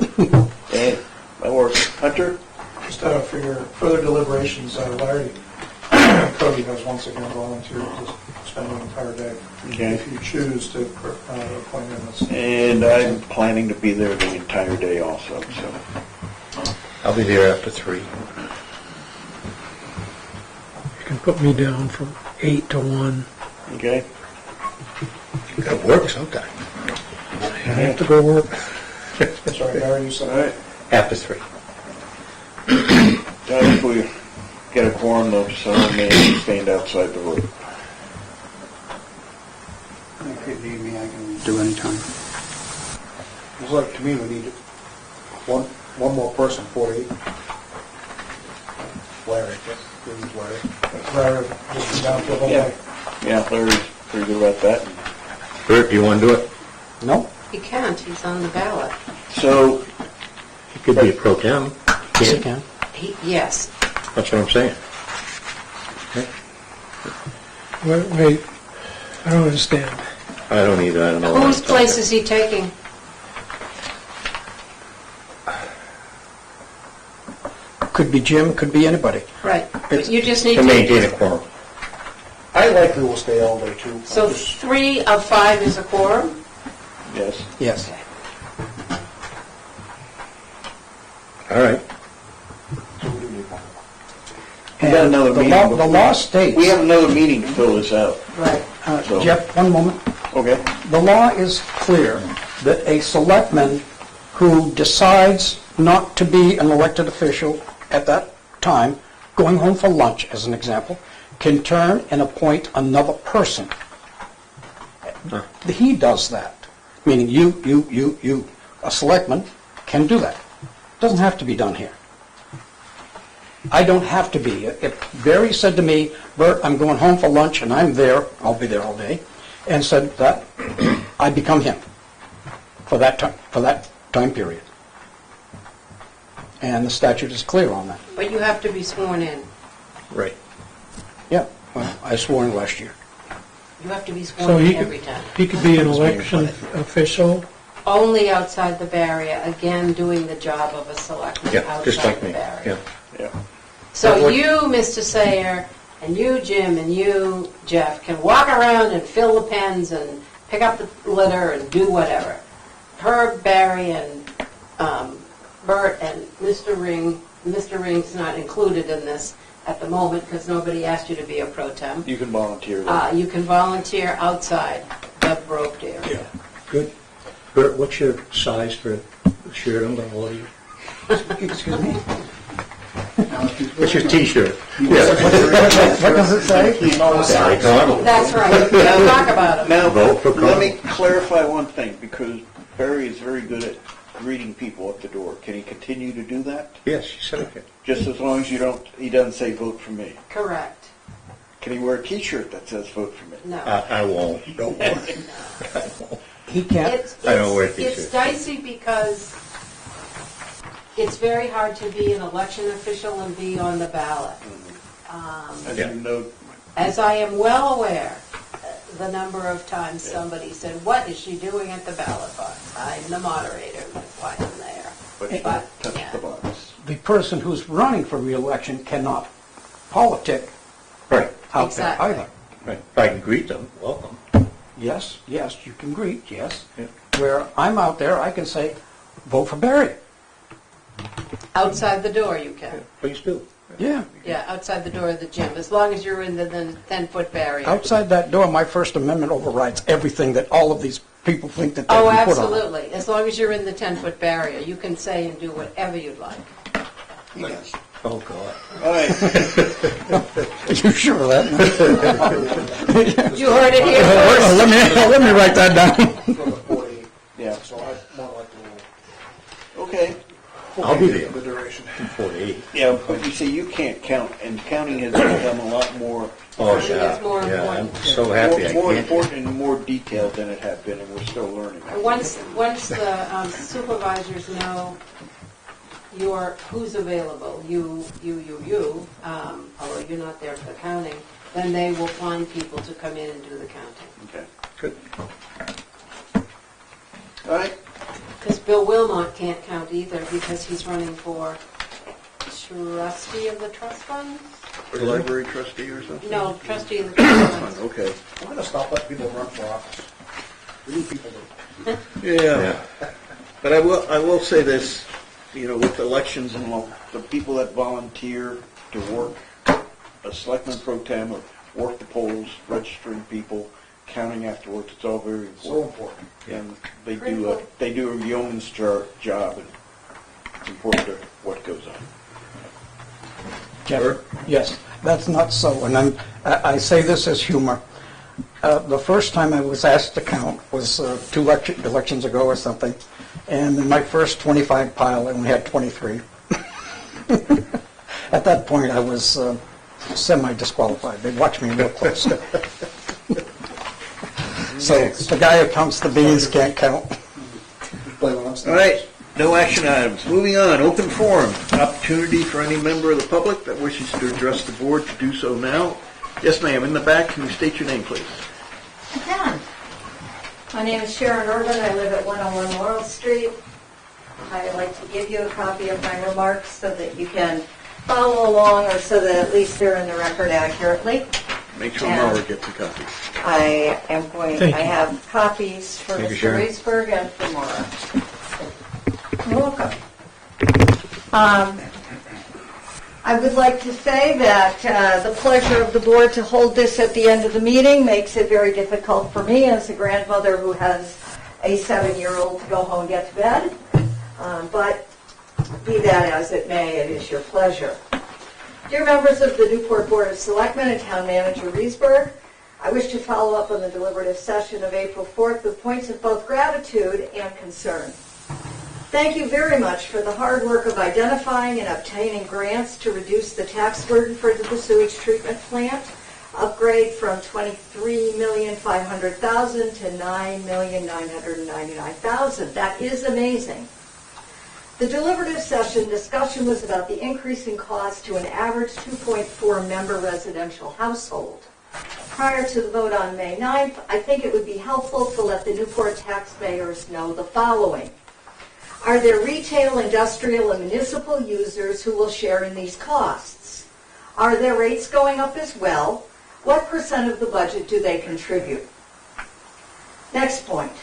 And, that works. Hunter? Just for your further deliberations, Larry Cody has once again volunteered to spend the entire day. Okay. If you choose to appoint him as... And I'm planning to be there the entire day also, so. I'll be there after 3. You can put me down from 8 to 1. Okay? You gotta work sometime. I have to go work. Sorry, Larry, you All said... right. After 3. If we get a quorum, though, so I may stand outside the room. If you need me, I can do any time. It's like, to me, we need one more person, 48. Larry, we need Larry. Larry, just be down for the whole Yeah. day. Yeah, Larry's pretty good about that. Bert, do you wanna do it? No? He can't. He's on the ballot. So, You could be a pro tem. Yes, I can. Yes. That's what I'm saying. Wait, I don't understand. I don't either, I don't know. what Whose I'm talking. place is he taking? Could be Jim, could be anybody. Right. But you just need To maintain to... a quorum. I likely will stay all day, too. So 3 of 5 is a quorum? yes. Yes. All right. So we do need one. We got another The meeting. law- the before- law states- We have another meeting to fill this out. Right. So- Jeff, one moment. Okay. The law is clear that a selectman who decides not to be an elected official at that time, going home for lunch, as an example, can turn and appoint another person. He does that, meaning you, a selectman, can do that. Doesn't have to be done here. I don't have to be. If Barry said to me, Bert, I'm going home for lunch, and I'm there, I'll be there all day, and said that, I become him for that time period. And the statute is clear on that. But you have to be sworn in. Right. Yeah, well, I swore in last year. You have to be So sworn he in every could, time. he could be an election official. Only outside the barrier, again, doing the job of a selectman Yeah, just outside like the me. barrier. Yeah. Yeah. So you, Mr. Sayer, and you, Jim, and you, Jeff, can walk around and fill the pens and pick up the litter and do whatever. Herb, Barry, and Bert, and Mr. Ring's not included in this at the moment because nobody asked you to be a pro tem. You can volunteer there. You can volunteer outside the roped area. Good. Bert, what's your size for the shirt I'm going to order you? Excuse me? What's your T-shirt? What does it say? Barry Connell. That's right. We'll talk about it. Now, Vote for let me Connell. clarify one thing, because Barry is very good at greeting people at the door. Can he continue to do that? Yes, you said it. Just as long as he doesn't say vote for me. Correct. Can he wear a T-shirt that says vote for me? No. I won't. Don't worry. He can't. I don't wear It's t-shirts. dicey because it's very hard to be an election official and be on the ballot. As Yeah. you know, As I am well aware, the number of times somebody said, "What is she doing at the ballot box?" I'm the moderator, that's why I'm there. but you But, touch yeah. the box. The person who's running for reelection cannot politic Right. out there Exactly. either. Right. If I can greet them, welcome. Yes, you can greet, yes. Yeah. Where I'm out there, I can say, vote for Barry. Outside the door you can. Please do. Yeah. Yeah, outside the door of the gym, as long as you're in the 10-foot barrier. Outside that door, my First Amendment overrides everything that all of these people think that they Oh, can put on it. absolutely. As long as you're in the 10-foot barrier, you can say and do whatever you'd like. Yes. Oh, God. All right. Are you sure of that? You heard it here first. Let me write that down. For the 48. Yeah. So I want like a Okay. I'll be there. little, the duration. 48. Yeah, but you see, you can't count, and counting has become a lot more, Oh, I think yeah. it's more Yeah, I'm important. so happy I more can't. important and more detailed than it had been, and we're still learning. Once the supervisors know who's available, although you're not there for the counting, then they will find people to come in and do the counting. Okay. Good. All right. Because Bill Wilmot can't count either because he's running for trustee of the trust fund? Library trustee or something? No, trustee of the trust fund. Okay. I'm going to stop letting people run for office. We need people to. Yeah. But I will say this, with elections and all, the people that volunteer to work, a selectman pro tem, or work the polls, registering people, counting afterwards, it's all very So important. important. And they Critical. do a yeoman's job, and it's important to what goes on. Jeff? Yes, that's not so, and I say this as humor. The first time I was asked to count was 2 elections ago or something, and in my first 25 pile, I only had 23. At that point, I was semi-disqualified. They watched me real close. So the guy who counts the beans can't count. Play when I'm All standing. right, no action items. Moving on, open forum. Opportunity for any member of the public that wishes to address the board to do so now. Yes, ma'am, in the back, can you state your name, please? I can. My name is Sharon Urban. I live at 101 Laurel Street. I'd like to give you a copy of my remarks so that you can follow along, or so that at least they're in the record accurately. Make sure Yeah. Laura gets a copy. I am going, Thank I you. have copies for Thank you, Mr. Sharon. Reesberg and for Maura. You're welcome. I would like to say that the pleasure of the board to hold this at the end of the meeting makes it very difficult for me as a grandmother who has a 7-year-old to go home and get to bed. But be that as it may, it is your pleasure. Dear members of the Newport Board of Selectmen and Town Manager Reesberg, I wish to follow up on the deliberative session of April 4th with points of both gratitude and concern. Thank you very much for the hard work of identifying and obtaining grants to reduce the tax burden for the sewage treatment plant, upgrade from $23,500,000 to $9,999,000. That is amazing. The deliberative session discussion was about the increasing cost to an average 2.4 member residential household. Prior to the vote on May 9th, I think it would be helpful to let the Newport taxpayers know the following. Are there retail, industrial, and municipal users who will share in these costs? Are their rates going up as well? What % of the budget do they contribute? Next point.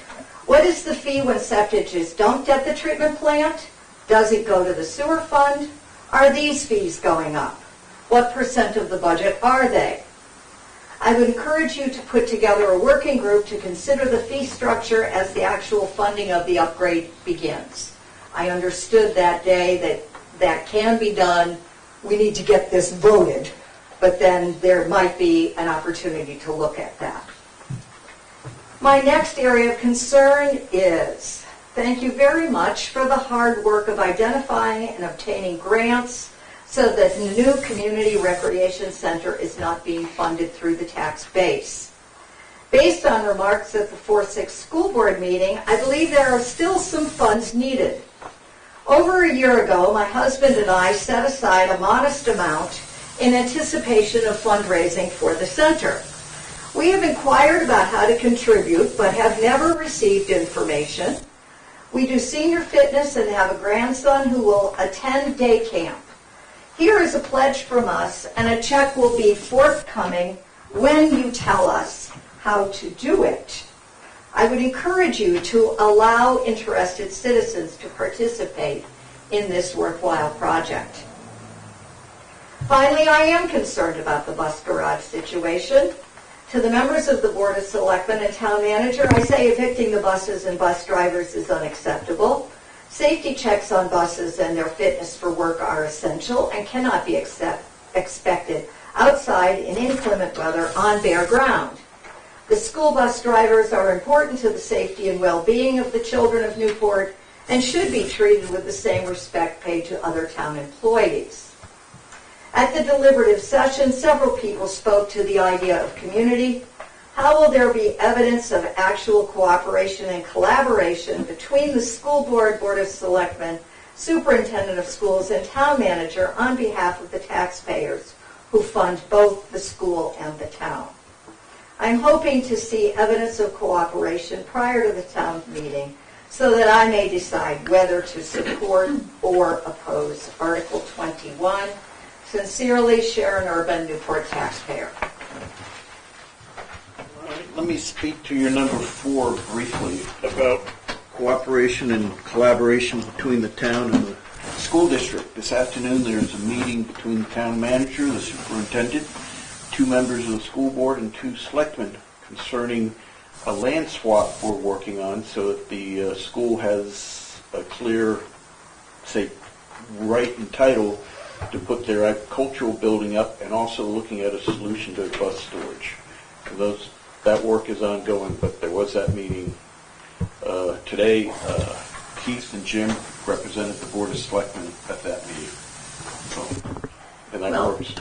What is the fee when septic is dumped at the treatment plant? Does it go to the sewer fund? Are these fees going up? What % of the budget are they? I would encourage you to put together a working group to consider the fee structure as the actual funding of the upgrade begins. I understood that day that that can be done. We need to get this voted, but then there might be an opportunity to look at that. My next area of concern is, thank you very much for the hard work of identifying and obtaining grants so that the new community recreation center is not being funded through the tax base. Based on remarks at the 4-6 school board meeting, I believe there are still some funds needed. Over a year ago, my husband and I set aside a modest amount in anticipation of fundraising for the center. We have inquired about how to contribute, but have never received information. We do senior fitness and have a grandson who will attend day camp. Here is a pledge from us, and a check will be forthcoming when you tell us how to do it. I would encourage you to allow interested citizens to participate in this worthwhile project. Finally, I am concerned about the bus garage situation. To the members of the Board of Selectmen and Town Manager, I say evicting the buses and bus drivers is unacceptable. Safety checks on buses and their fitness for work are essential and cannot be expected outside in inclement weather on bare ground. The school bus drivers are important to the safety and well-being of the children of Newport and should be treated with the same respect paid to other town employees. At the deliberative session, several people spoke to the idea of community. How will there be evidence of actual cooperation and collaboration between the school board, Board of Selectmen, superintendent of schools, and town manager on behalf of the taxpayers who fund both the school and the town? I'm hoping to see evidence of cooperation prior to the town meeting so that I may decide whether to support or oppose Article 21. Sincerely, Sharon Urban, Newport taxpayer. Let me speak to your number 4 briefly about cooperation and collaboration between the town and the school district. This afternoon there's a meeting between the town manager, the superintendent, 2 members of the school board, and 2 selectmen concerning a land swap we're working on so that the school has a clear, say, right and title to put their agricultural building up, and also looking at a solution to bus storage. And that work is ongoing, but there was that meeting today. Keith and Jim represented the Board of Selectmen at that meeting. And that works.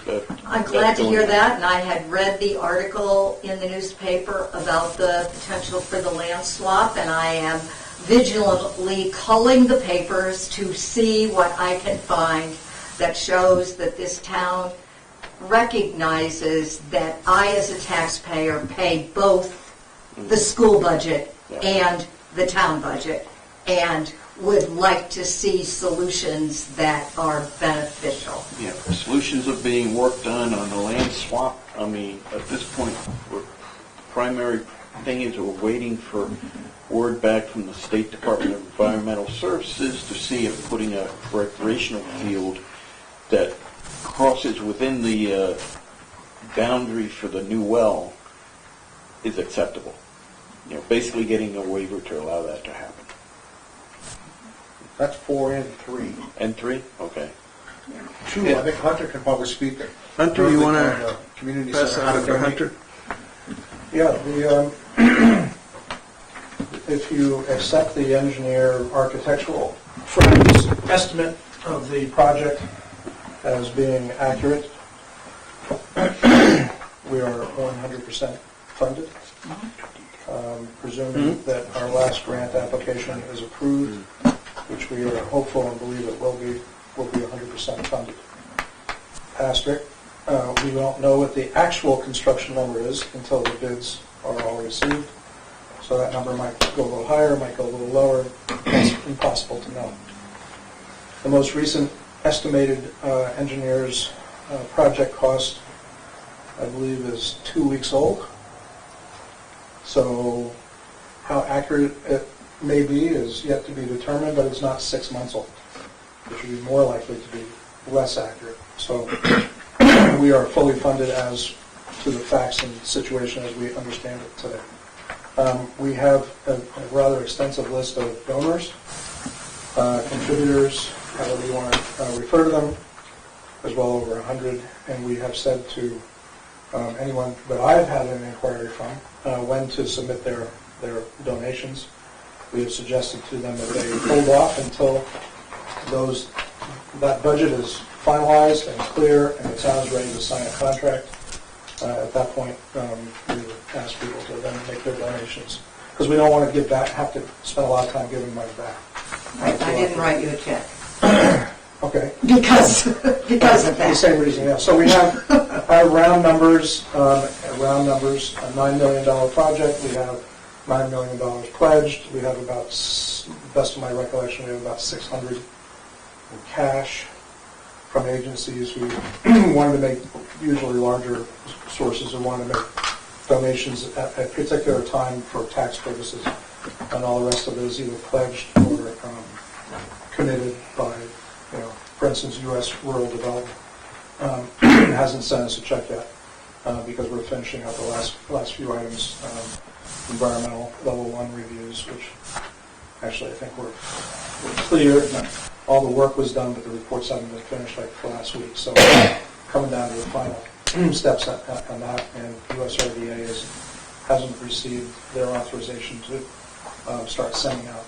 I'm glad to hear that, and I had read the article in the newspaper about the potential for the land swap, and I am vigilantly culling the papers to see what I can find that shows that this town recognizes that I, as a taxpayer, pay both the school budget and the town budget, and would like to see solutions that are beneficial. Yeah, solutions are being worked on the land swap. I mean, at this point, the primary thing is we're waiting for word back from the State Department of Environmental Services to see if putting a recreational field that crosses within the boundary for the new well is acceptable. You know, basically getting a waiver to allow that to happen. That's 4 and 3. And 3? Okay. 2, I think Hunter can probably speak. Hunter, you want on to the community pass center, that how on to to donate? Hunter? Yeah, if you accept the engineer architectural firm's estimate of the project as being accurate, we are 100% funded. Presuming that our last grant application is approved, which we are hopeful and believe it will be 100% funded. Asterisk, we don't know what the actual construction number is until the bids are all received. So that number might go a little higher, might go a little lower. It's impossible to know. The most recent estimated engineer's project cost, I believe, is 2 weeks old. So how accurate it may be is yet to be determined, but it's not 6 months old, which would be more likely to be less accurate. So we are fully funded as to the facts and situation as we understand it today. We have a rather extensive list of donors, contributors, however you want to refer to them, as well over 100, and we have said to anyone that I've had an inquiry from when to submit their donations. We have suggested to them that they hold off until that budget is finalized and clear and the town is ready to sign a contract. At that point, we would ask people to then make their donations, because we don't want to have to spend a lot of time giving money back. Right, I didn't write you a check. Okay. Because of The that. same reason, yeah. So we have our round numbers, a $9 million project. We have $9 million pledged. We have about, best of my recollection, we have about 600 in cash from agencies who wanted to make usually larger sources and wanted to make donations at a particular time for tax purposes. And all the rest of it is either pledged or committed by, for instance, U.S. Rural Development. Hasn't sent us a check yet because we're finishing up the last few items, environmental level 1 reviews, which actually I think we're clear. All the work was done, but the reports haven't been finished like for last week. So coming down to the final steps on that, and USRDA hasn't received their authorization to start sending out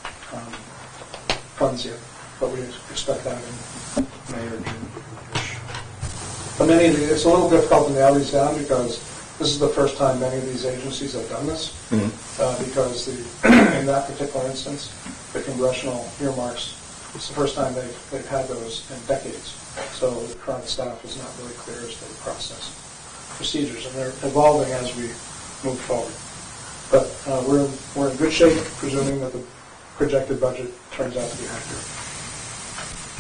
funds yet, but we expect that in May or June. But it's a little difficult to nail these down because this is the first time many of these agencies have done this. Because in that particular instance, the congressional earmarks, it's the first time they've had those in decades. So the current staff is not really clear as to the process, procedures, and they're evolving as we move forward. But we're in good shape, presuming that the projected budget turns out to be accurate.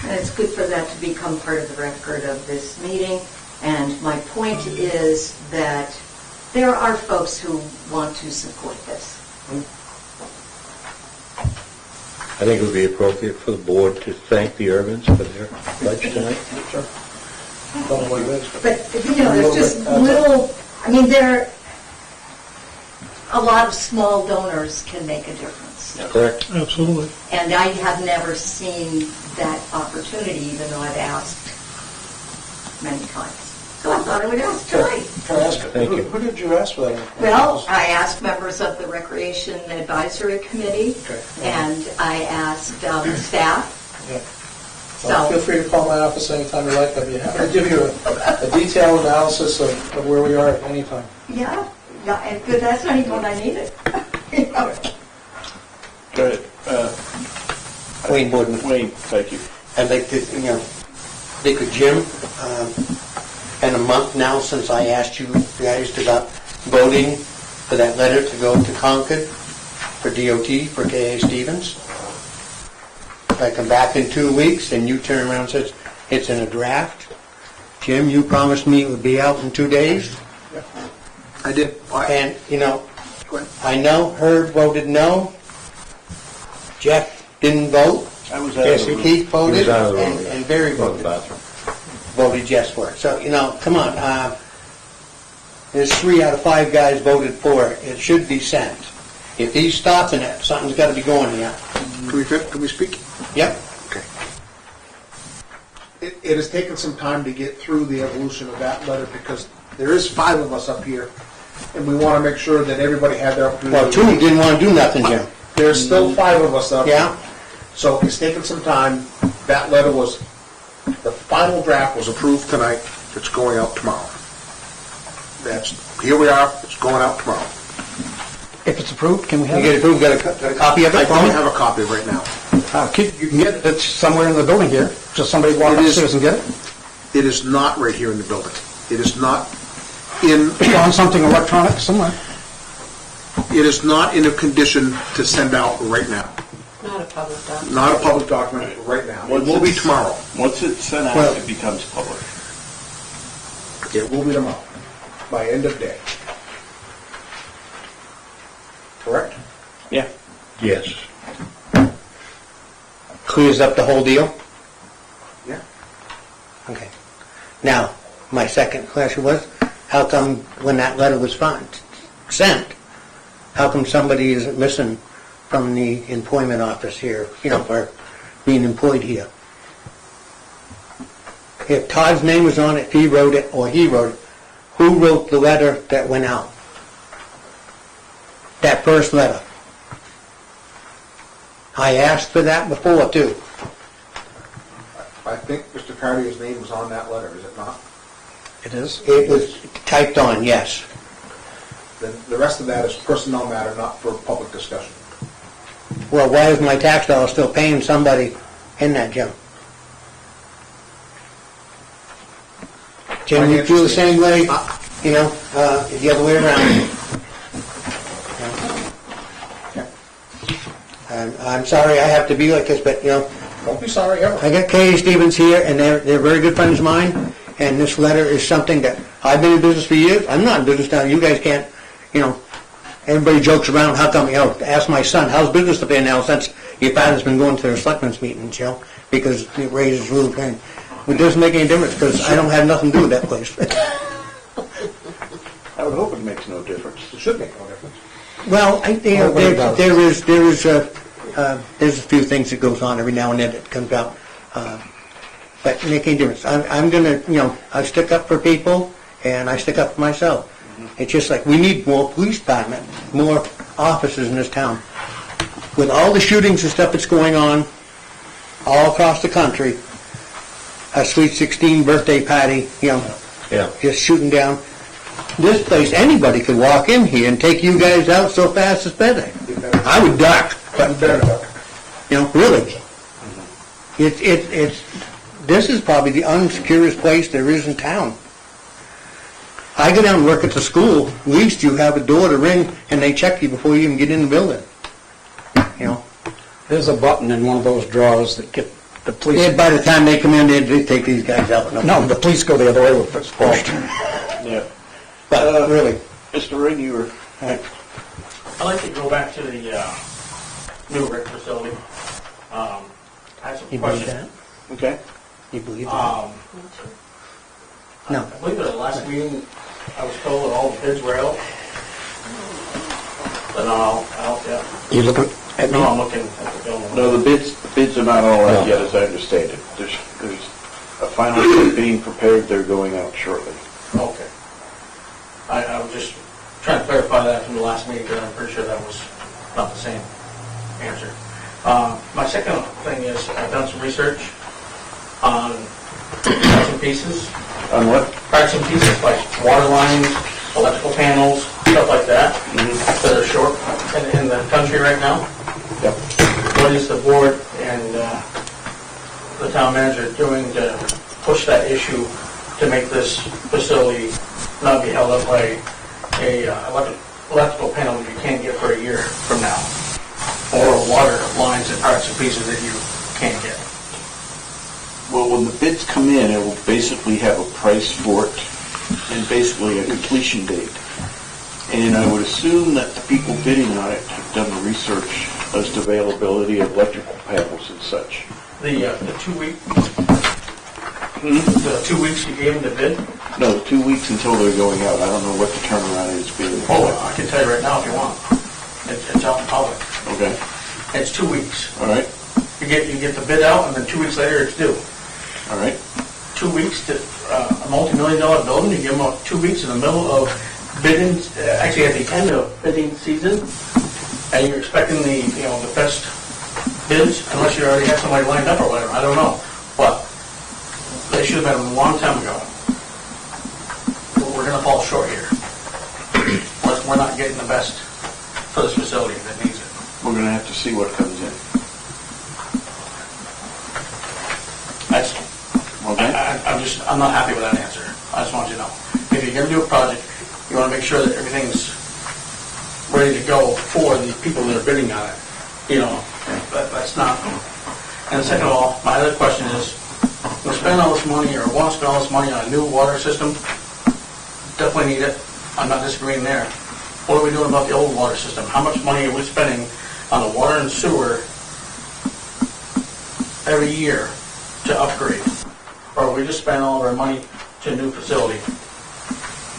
And it's good for that to become part of the record of this meeting. And my point is that there are folks who want to support this. I think it would be appropriate for the board to thank the Urbans for their pledge tonight. Sure. Don't know what it is, But, there's just little, there, a lot of small donors can make a difference. Correct. Absolutely. And I have never seen that opportunity, even though I've asked many times. So I thought I would ask tonight. Can I ask, Thank you. who did you ask for that? Well, I asked members of the Recreation Advisory Committee, Okay. and I asked staff. Yeah. So- Well, feel free to call my office anytime you like. I'd be happy to give you a detailed analysis of where we are at any time. Yeah, and good, that's not even what I needed. Go ahead. Wayne Boardman. Wayne, thank you. I'd like to, thank you, Jim. Been a month now since I asked you guys about voting for that letter to go to Concord for DOT for K.A. Stevens. I come back in 2 weeks and you turn around and says it's in a draft. Jim, you promised me it would be out in 2 days. I did. And, I know Herb voted no. Jeff didn't vote. I was out of the room. Keith voted, He was out of the room, and yeah. and Barry Go to voted. the bathroom. Voted yes for it. So, come on, there's 3 out of 5 guys voted for it. It should be sent. If he's stopping it, something's got to be going here. Can we speak? Yep. It has taken some time to get through the evolution of that letter because there is 5 of us up here, and we want to make sure that everybody had their opportunity. Well, 2 didn't want to do nothing, Jim. There's still 5 of us up here. Yeah? So it's taken some time. That letter was, the final draft was approved tonight. It's going out tomorrow. Here we are, it's going out tomorrow. If it's approved, can we You have get it? it approved, got a copy of it? I for don't me? have a copy right now. You can get it, it's somewhere in the building here. Just somebody walk It is- upstairs and get it? It is not right here in the building. It is not in, It's on something electronic somewhere. it is not in a condition to send out right now. Not a public document. Not a public document right now. It will be tomorrow. Once it's sent Well- out, it becomes public. It will be tomorrow, by end of day. Correct? Yeah. Yes. Clears up the whole deal? Yeah. Okay. Now, my second question was, how come when that letter was sent, how come somebody isn't missing from the employment office here, or being employed here? If Todd's name was on it, if he wrote it, or he wrote it, who wrote the letter that went out? That first letter. I asked for that before, too. I think Mr. Cartier's name was on that letter, is it not? It is. It was typed on, yes. Then the rest of that is personnel matter, not for public discussion. Well, why is my tax dollar still paying somebody in that, Jim? Jim, you feel the same way, the other way around? I'm sorry I have to be like this, but, Don't be sorry ever. I got Kay Stevens here, and they're very good friends of mine, and this letter is something that, I've been in business for years, I'm not in business now, you guys can't, everybody jokes around, how come, ask my son, how's business been now since your father's been going to their selectmen's meetings, because it raises little pain. It doesn't make any difference, because I don't have nothing to do with that place. I would hope it makes no difference. It should make no difference. Well, What about it? there's a few things that goes on every now and then that comes out, but make any difference. I'm gonna, I stick up for people, and I stick up for myself. It's just like, we need more police department, more officers in this town. With all the shootings and stuff that's going on all across the country, a Sweet 16 birthday party, Yeah. just shooting down. This place, anybody could walk in here and take you guys out so fast it's better. I would duck, but, really. This is probably the unsecurest place there is in town. I go down and work at the school, at least you have a door to ring and they check you before you even get in the building. There's a button in one of those drawers that get the police. Yeah, by the time they come in, they take these guys out. No, the police go the other way with this pushed. Yeah. But really, Mr. Ring, you were, I'd like to go back to the new rec facility. I have some you believe questions. that? okay. You believe that? No. I believe at the last meeting, I was told that all the bids were out. But not out yet. You looking at me? No, I'm looking at the building. No, the bids are not all out yet, as I understand it. There's a final bid being prepared, they're going out shortly. Okay. I was just trying to clarify that from the last meeting, because I'm pretty sure that was not the same answer. My second thing is, I've done some research on parts and pieces. On what? Parts and pieces like water lines, electrical panels, stuff like that, that are short in the country right now. Yep. What is the board and the town manager doing to push that issue to make this facility not be held up by a electrical panel that you can't get for a year from now, or water lines and parts and pieces that you can't get? Well, when the bids come in, it will basically have a price for it and basically a completion date. And I would assume that the people bidding on it have done the research as to availability of electrical panels and such. The 2 week, the 2 weeks you gave them to bid? No, 2 weeks until they're going out. I don't know what the turnaround is being. Oh, I can tell you right now if you want. It's out in public. Okay, It's 2 weeks. all right, You get the bid out, and then 2 weeks later, it's due. all right. 2 weeks to a multi-million-dollar building, you give them 2 weeks in the middle of bidding, actually at the end of bidding season, and you're expecting the best bids, unless you already have somebody lined up or whatever, I don't know. But they should have been a long time ago. We're gonna fall short here. We're not getting the best for this facility that needs it. We're gonna have to see what comes in. That's, Okay? I'm not happy with that answer. I just want you to know. If you're gonna do a project, you wanna make sure that everything's ready to go for the people that are bidding on it. That's not. And second of all, my other question is, we're spending all this money, or want to spend all this money on a new water system. Definitely need it. I'm not disagreeing there. What are we doing about the old water system? How much money are we spending on the water and sewer every year to upgrade? Or are we just spending all of our money to a new facility?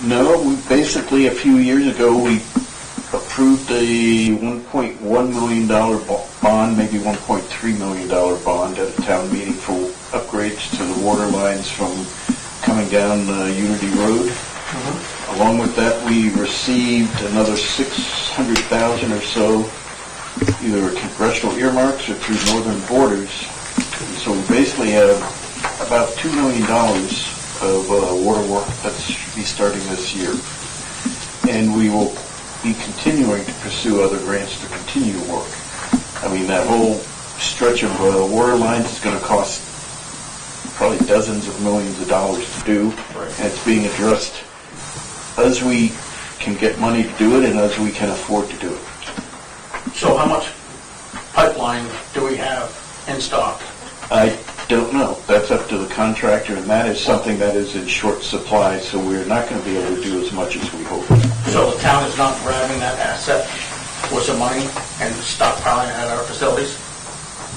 No, we basically, a few years ago, we approved a $1.1 million bond, maybe $1.3 million bond at a town meeting for upgrades to the water lines from coming down Unity Road. Along with that, we received another $600,000 or so, either congressional earmarks or through Northern Borders. And so we basically have about $2 million of water work that should be starting this year. And we will be continuing to pursue other grants to continue to work. I mean, that whole stretch of water lines is going to cost probably dozens of millions of dollars to do. Right. And it's being addressed as we can get money to do it and as we can afford to do it. So how much pipeline do we have in stock? I don't know. That's up to the contractor, and that is something that is in short supply, so we're not going to be able to do as much as we hope. So the town is not grabbing that asset with some money and stockpiling it at our facilities?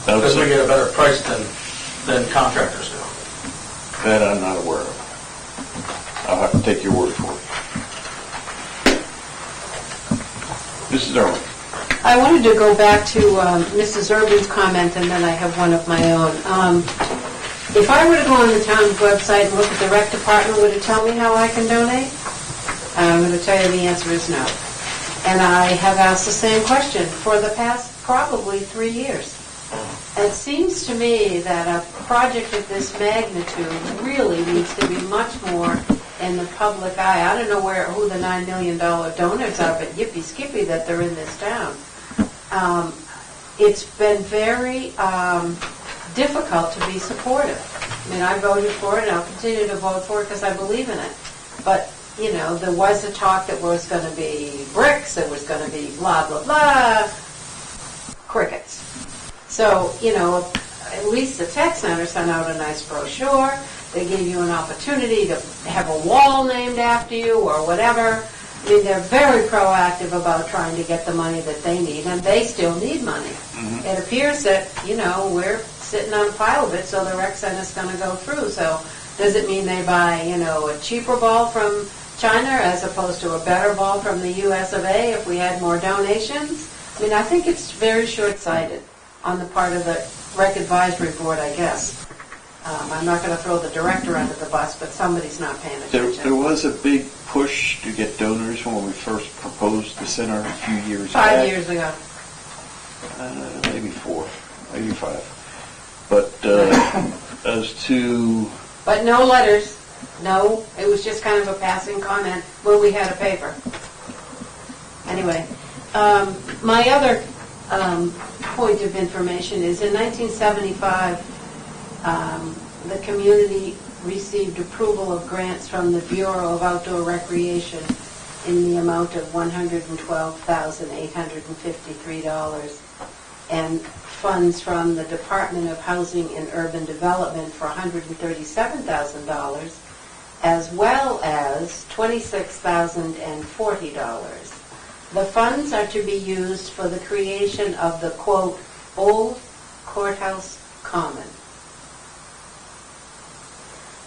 Because we get a better price than contractors do. That I'm not aware of. I'll have to take your word for it. Mrs. Irwin. I wanted to go back to Mrs. Urban's comment, and then I have one of my own. If I were to go on the town's website and look at the rec department, would it tell me how I can donate? I'm going to tell you the answer is no. And I have asked the same question for the past probably 3 years. It seems to me that a project of this magnitude really needs to be much more in the public eye. I don't know who the $9 million donors are, but yippee-skippy that they're in this town. It's been very difficult to be supportive. I mean, I voted for it, and I'll continue to vote for it because I believe in it. But, there was a talk that was going to be bricks, there was going to be blah, blah, blah, crickets. So, at least the tech center sent out a nice brochure. They gave you an opportunity to have a wall named after you or whatever. I mean, they're very proactive about trying to get the money that they need, and they still need money. Mm-hmm. It appears that, we're sitting on a pile of it, so the rec center's going to go through. So does it mean they buy, a cheaper ball from China as opposed to a better ball from the US of A if we had more donations? I mean, I think it's very short-sighted on the part of the rec advisory board, I guess. I'm not going to throw the director under the bus, but somebody's not paying attention. There was a big push to get donors when we first proposed the center a few years back. 5 years ago. Maybe 4, maybe 5. But as to... But no letters. No, it was just kind of a passing comment when we had a paper. Anyway, my other point of information is in 1975, the community received approval of grants from the Bureau of Outdoor Recreation in the amount of $112,853 and funds from the Department of Housing and Urban Development for $137,000 as well as $26,040 The funds are to be used for the creation of the, quote, "Old Courthouse Common."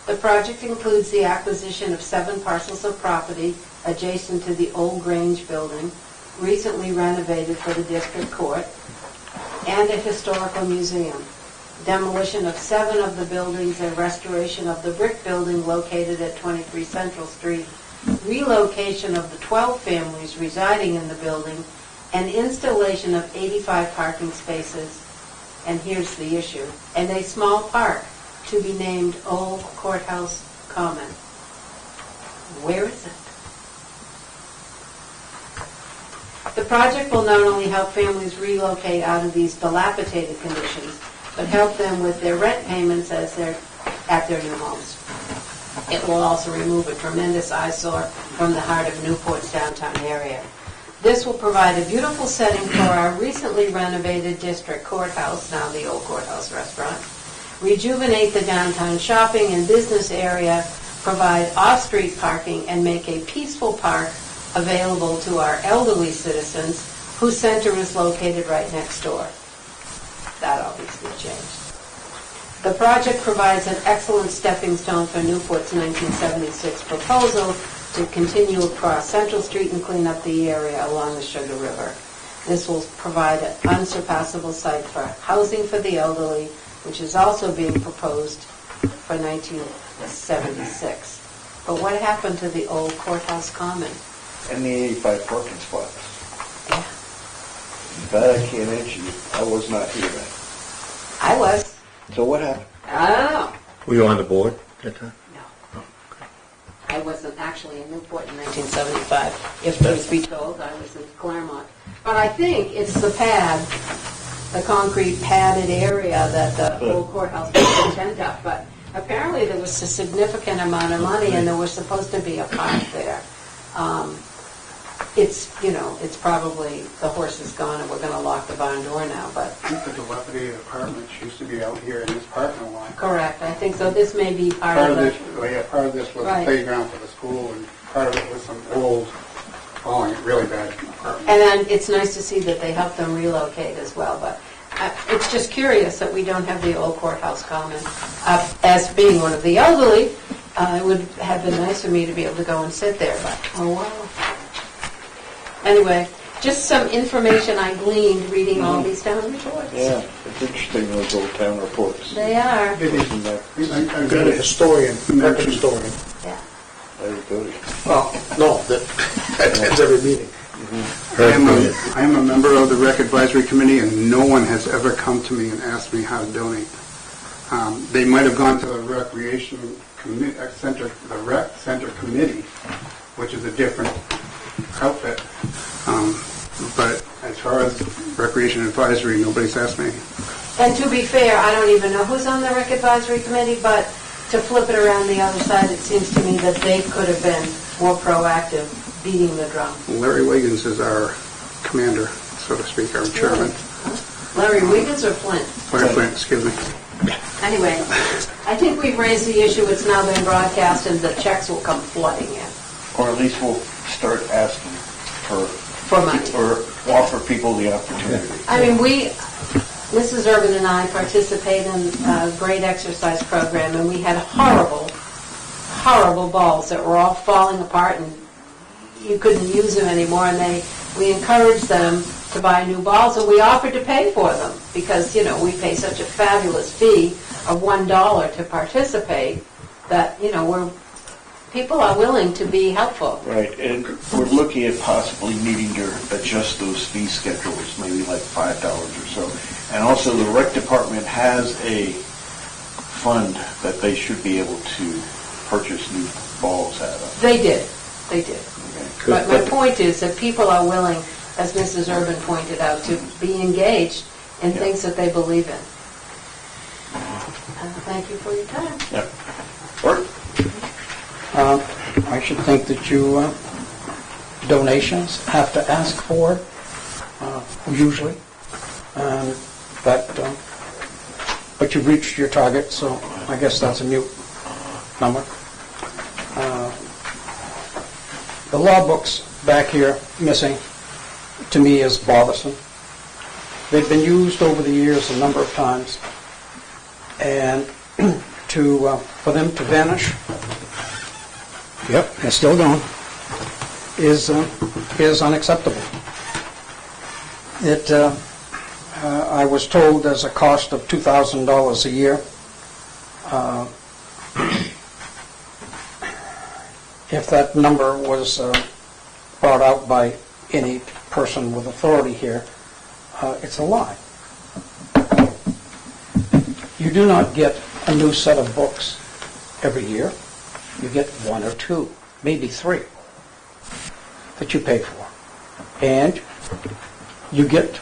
The project includes the acquisition of 7 parcels of property adjacent to the old Grange building, recently renovated for the district court, and a historical museum. Demolition of 7 of the buildings and restoration of the brick building located at 23 Central Street, relocation of the 12 families residing in the building, and installation of 85 parking spaces, and here's the issue, and a small park to be named Old Courthouse Common. Where is it? The project will not only help families relocate out of these dilapidated conditions, but help them with their rent payments as they're at their new homes. It will also remove a tremendous eyesore from the heart of Newport's downtown area. This will provide a beautiful setting for our recently renovated district courthouse, now the old courthouse restaurant, rejuvenate the downtown shopping and business area, provide off-street parking, and make a peaceful park available to our elderly citizens whose center is located right next door. That obviously changed. The project provides an excellent stepping stone for Newport's 1976 proposal to continue across Central Street and clean up the area along the Sugar River. This will provide an unsurpassable site for housing for the elderly, which is also being proposed for 1976. But what happened to the old courthouse common? And the 85 parking spots. Yeah, That I can't answer you. I was not here then. I was. So what happened? I don't know. Were you on the board at that time? No. I wasn't actually in Newport in 1975. If truth be told, I was in Claremont. But I think it's the pad, the concrete padded area that the old courthouse was a tent up. But apparently there was a significant amount of money and there was supposed to be a park there. It's probably, the horse is gone and we're going to lock the barn door now, but. I think the dilapidated apartments used to be out here in this parking lot. Correct, I think so. This may be part of Part of the. this was a Right. playground for the school, and part of it was some old, falling, really bad apartments. And then it's nice to see that they help them relocate as well, but it's just curious that we don't have the old courthouse common. As being one of the elderly, it would have been nice for me to be able to go and sit there, but, oh well. Anyway, just some information I gleaned reading all these town reports. Yeah, it's interesting, those old town reports. They are, Isn't that, I'm Got a historian, record historian. yeah. there you go. Well, no, that attends every meeting. I am a member of the Rec Advisory Committee, and no one has ever come to me and asked me how to donate. They might have gone to the Recreation Center, the Rec Center Committee, which is a different outfit. But as far as Recreation Advisory, nobody's asked me. And to be fair, I don't even know who's on the rec advisory committee, but to flip it around the other side, it seems to me that they could have been more proactive, beating the drum. Larry Wiggins is our commander, so to speak, our chairman. Larry Wiggins or Flint? Larry Flint, excuse me. Anyway, I think we've raised the issue, it's now been broadcast, and the checks will come flooding in Or at least we'll start asking for money. or offer people the opportunity. I mean, Mrs. Urban and I participate in a great exercise program, and we had horrible, horrible balls that were all falling apart, and you couldn't use them anymore, and we encouraged them to buy new balls, and we offered to pay for them, because, we pay such a fabulous fee of $1 to participate, that, people are willing to be helpful. Right, and we're looking at possibly needing to adjust those fee schedules, maybe like $5 or so. And also, the rec department has a fund that they should be able to purchase new balls out of. They did. Okay. But my point is that people are willing, as Mrs. Urban pointed out, to be engaged in things that they believe in. Thank you for your time. Yep. Or, I should think that you, donations have to ask for, usually. But you've reached your target, so I guess that's a mute number. The law book's back here missing. to me is bothersome. They've been used over the years a number of times, and for them to vanish, yep, they're still going, is unacceptable. I was told there's a cost of $2,000 a year. If that number was brought out by any person with authority here, it's a lie. You do not get a new set of books every year. You get one or two, maybe three, that you pay for. And you get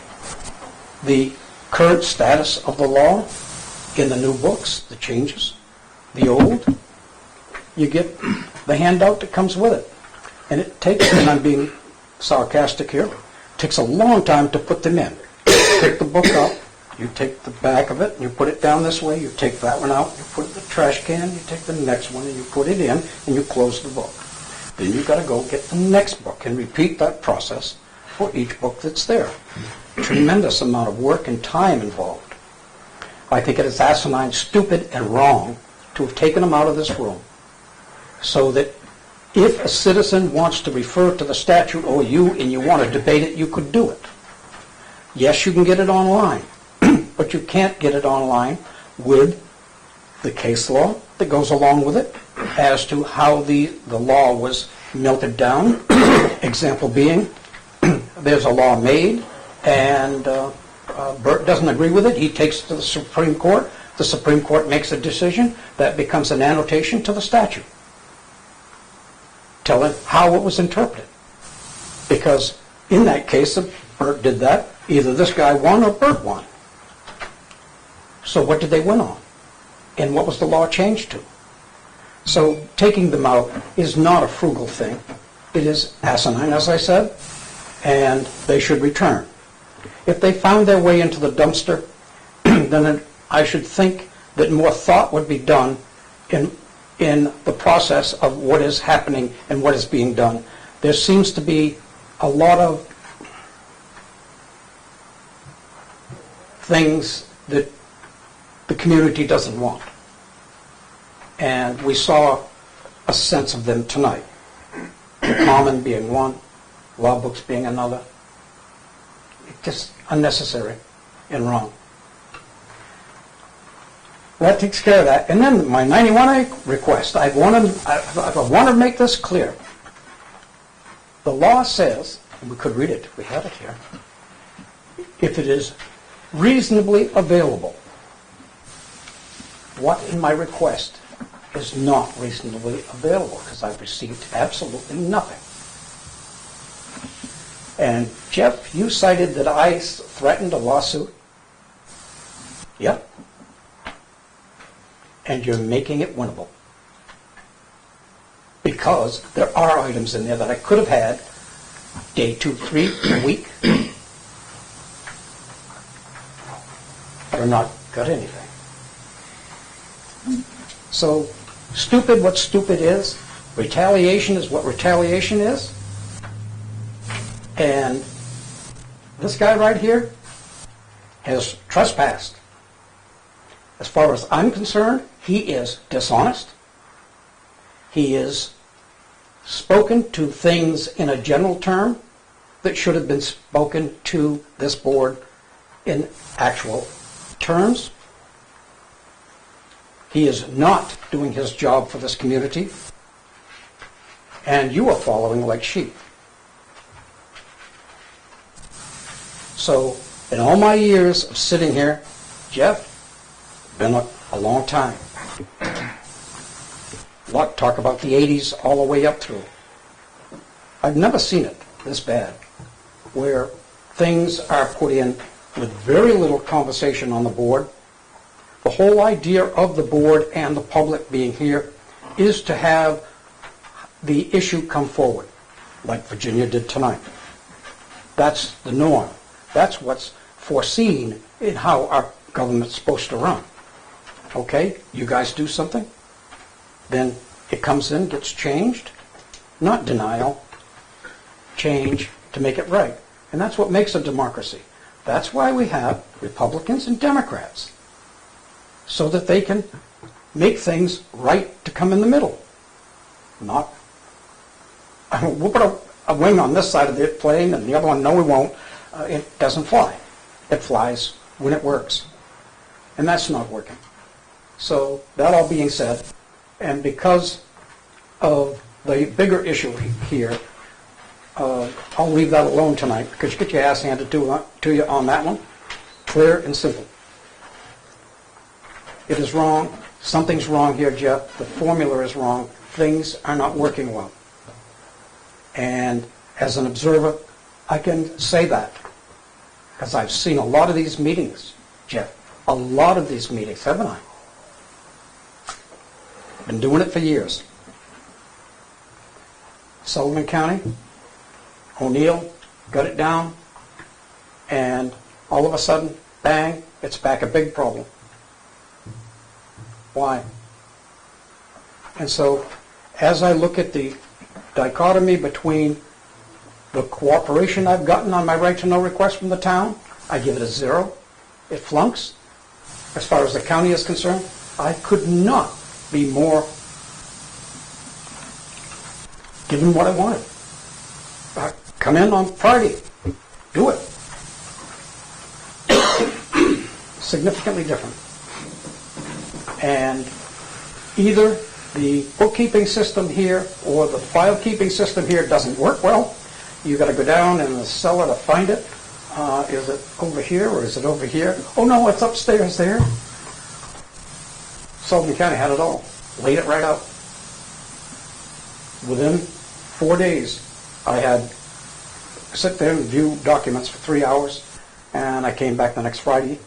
the current status of the law in the new books, the changes, the old. You get the handout that comes with it. And it takes, and I'm being sarcastic here, takes a long time to put them in. You pick the book up, you take the back of it, and you put it down this way, you take that one out, you put it in the trash can, you take the next one, and you put it in, and you close the book. Then you've got to go get the next book and repeat that process for each book that's there. Tremendous amount of work and time involved. I think it is asinine, stupid, and wrong to have taken them out of this room so that if a citizen wants to refer to the statute or and you want to debate it, you could do it. Yes, you can get it online, but you can't get it online with the case law that goes along with it as to how the law was melted down. Example being, there's a law made, and Bert doesn't agree with it. He takes it to the Supreme Court. The Supreme Court makes a decision. That becomes an annotation to the statute, telling how it was interpreted. Because in that case, if Bert did that, either this guy won or Bert won. So what did they win on? And what was the law changed to? So taking them out is not a frugal thing. It is asinine, as I said, and they should return. If they found their way into the dumpster, then I should think that more thought would be done in the process of what is happening and what is being done. There seems to be a lot of things that the community doesn't want. And we saw a sense of them tonight. The common being one, law books being another. It's just unnecessary and wrong. That takes care of that. And then my 91A request, I want to make this clear. The law says, and we could read it if we had it here, if it is reasonably available. What in my request is not reasonably available? Because I've received absolutely nothing. And Jeff, you cited that I threatened a lawsuit. Yep. And you're making it winnable. Because there are items in there that I could have had day 2, 3, a week, or not got anything. So, stupid what stupid is, retaliation is what retaliation is, and this guy right here has trespassed. As far as I'm concerned, he is dishonest. He is spoken to things in a general term that should have been spoken to this board in actual terms. He is not doing his job for this community, and you are following like sheep. So, in all my years of sitting here, Jeff, been a long time. Talk about the 80s all the way up through. I've never seen it this bad, where things are put in with very little conversation on the board. The whole idea of the board and the public being here is to have the issue come forward, like Virginia did tonight. That's the norm. That's what's foreseen in how our government's supposed to run. Okay, you guys do something, then it comes in, gets changed, not denial, change to make it right. And that's what makes a democracy. That's why we have Republicans and Democrats, so that they can make things right to come in the middle. Not, we'll put a wing on this side of the plane and the other one, no we won't. It doesn't fly. It flies when it works. And that's not working. So that all being said, and because of the bigger issue here, I'll leave that alone tonight, because you get your ass handed to you on that one. Clear and simple. It is wrong. Something's wrong here, Jeff. The formula is wrong. Things are not working well. And as an observer, I can say that, because I've seen a lot of these meetings, Jeff. A lot of these meetings, haven't I? Been doing it for years. Sullivan County, O'Neill got it down, and all of a sudden, bang, it's back a big problem. Why? And so, as I look at the dichotomy between the cooperation I've gotten on my right to know request from the town, I give it a 0. It flunks. As far as the county is concerned, I could not be more given what I wanted. Come in on Friday. Do it. Significantly different. And either the bookkeeping system here or the file keeping system here doesn't work well. You've got to go down in the cellar to find it. Is it over here or is it over here? Oh no, it's upstairs there. Sullivan County had it all. Laid it right out. Within 4 days, I had sit there and view documents for 3 hours, and I came back the next Friday,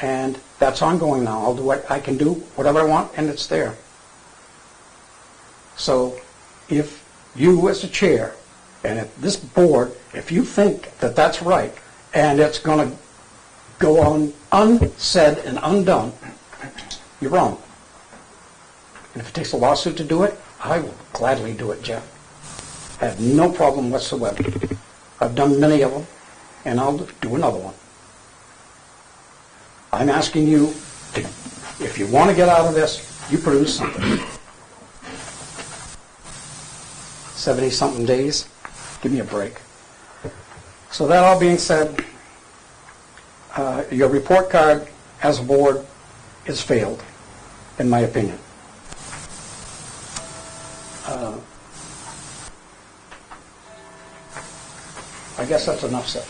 and that's ongoing now. I'll do what I can do, whatever I want, and it's there. So if you as a chair, and if this board, if you think that that's right, and it's going to go on unsaid and undone, you're wrong. And if it takes a lawsuit to do it, I will gladly do it, Jeff. I have no problem whatsoever. I've done many of them, and I'll do another one. I'm asking you, to, if you want to get out of this, you produce something. 70-something days, give me a break. So that all being said, your report card as a board is failed, in my opinion. I guess that's enough said.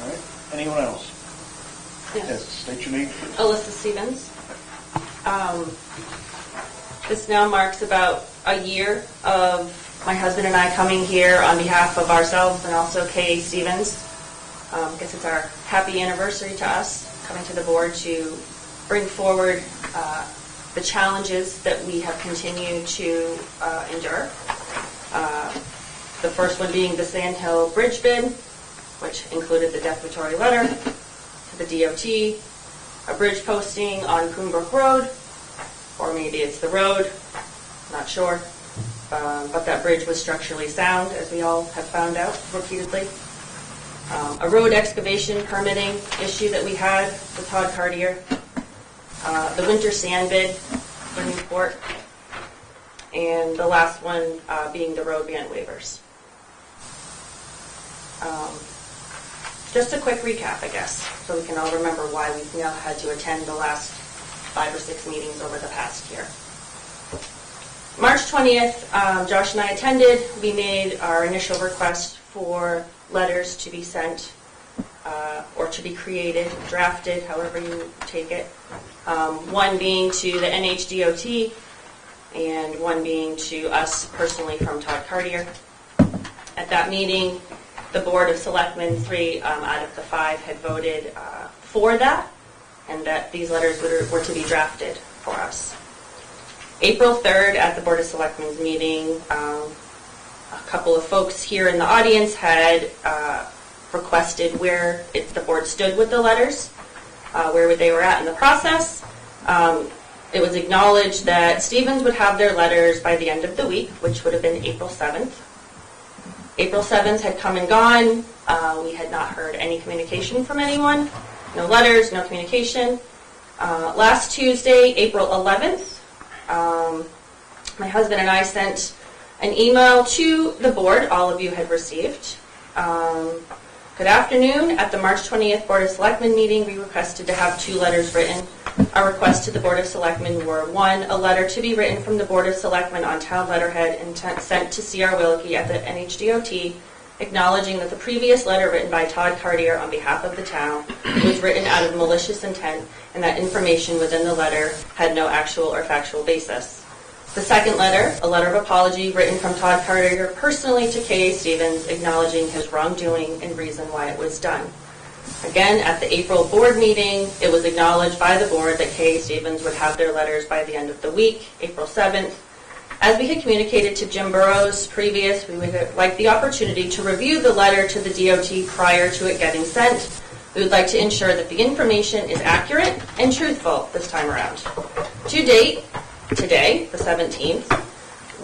All right, anyone else? Yes, state your name. Alyssa Stevens. This now marks about a year of my husband and I coming here on behalf of ourselves and also Kay Stevens. I guess it's our happy anniversary to us, coming to the board to bring forward the challenges that we have continued to endure. The first one being the Sand Hill Bridge bid, which included the declaratory letter to the DOT, a bridge posting on Coonbrook Road, or maybe it's the road, not sure. But that bridge was structurally sound, as we all have found out repeatedly. A road excavation permitting issue that we had with Todd Cartier, the winter sand bid for Newport, and the last one being the road ban waivers. Just a quick recap, I guess, so we can all remember why we've now had to attend the last 5 or 6 meetings over the past year. March 20th, Josh and I attended. We made our initial request for letters to be sent or to be created, drafted, however you take it. One being to the NHDOT and one being to us personally from Todd Cartier. At that meeting, the Board of Selectmen, 3 out of the 5 had voted for that, and that these letters were to be drafted for us. April 3rd, at the Board of Selectmen's meeting, a couple of folks here in the audience had requested where the board stood with the letters, where they were at in the process. It was acknowledged that Stevens would have their letters by the end of the week, which would have been April 7th. April 7th had come and gone. We had not heard any communication from anyone. No letters, no communication. Last Tuesday, April 11th, my husband and I sent an email to the board all of you had received. Good afternoon. At the March 20th Board of Selectmen meeting, we requested to have 2 letters written. Our requests to the Board of Selectmen were 1, a letter to be written from the Board of Selectmen on town letterhead and sent to C.R. Wilkie at the NHDOT, acknowledging that the previous letter written by Todd Cartier on behalf of the town was written out of malicious intent and that information within the letter had no actual or factual basis. The second letter, a letter of apology written from Todd Cartier personally to K.A. Stevens, acknowledging his wrongdoing and reason why it was done. Again, at the April board meeting, it was acknowledged by the board that K.A. Stevens would have their letters by the end of the week, April 7th. As we had communicated to Jim Burrows previous, we would like the opportunity to review the letter to the DOT prior to it getting sent. We would like to ensure that the information is accurate and truthful this time around. To date, today, the 17th,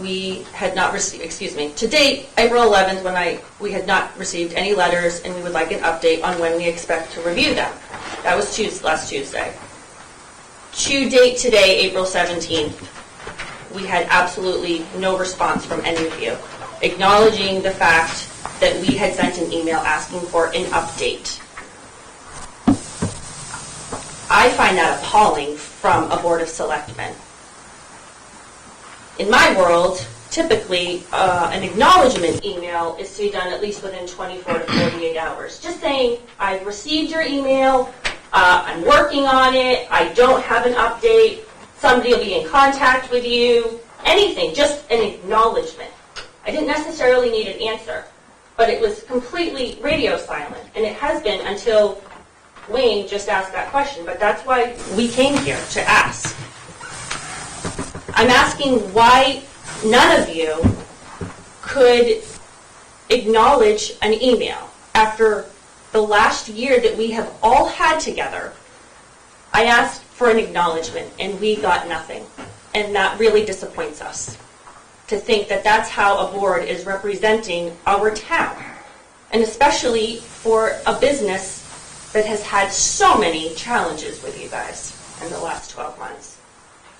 we had not received, to date, April 11th, we had not received any letters, and we would like an update on when we expect to review them. That was last Tuesday. To date today, April 17th, we had absolutely no response from any of you, acknowledging the fact that we had sent an email asking for an update. I find that appalling from a Board of Selectmen. In my world, typically, an acknowledgement email is to be done at least within 24 to 48 hours. Just saying, I've received your email, I'm working on it, I don't have an update, somebody will be in contact with you, anything, just an acknowledgement. I didn't necessarily need an answer, but it was completely radio silent, and it has been until Wayne just asked that question, but that's why we came here to ask. I'm asking why none of you could acknowledge an email after the last year that we have all had together. I asked for an acknowledgement and we got nothing. And that really disappoints us to think that that's how a board is representing our town. And especially for a business that has had so many challenges with you guys in the last 12 months.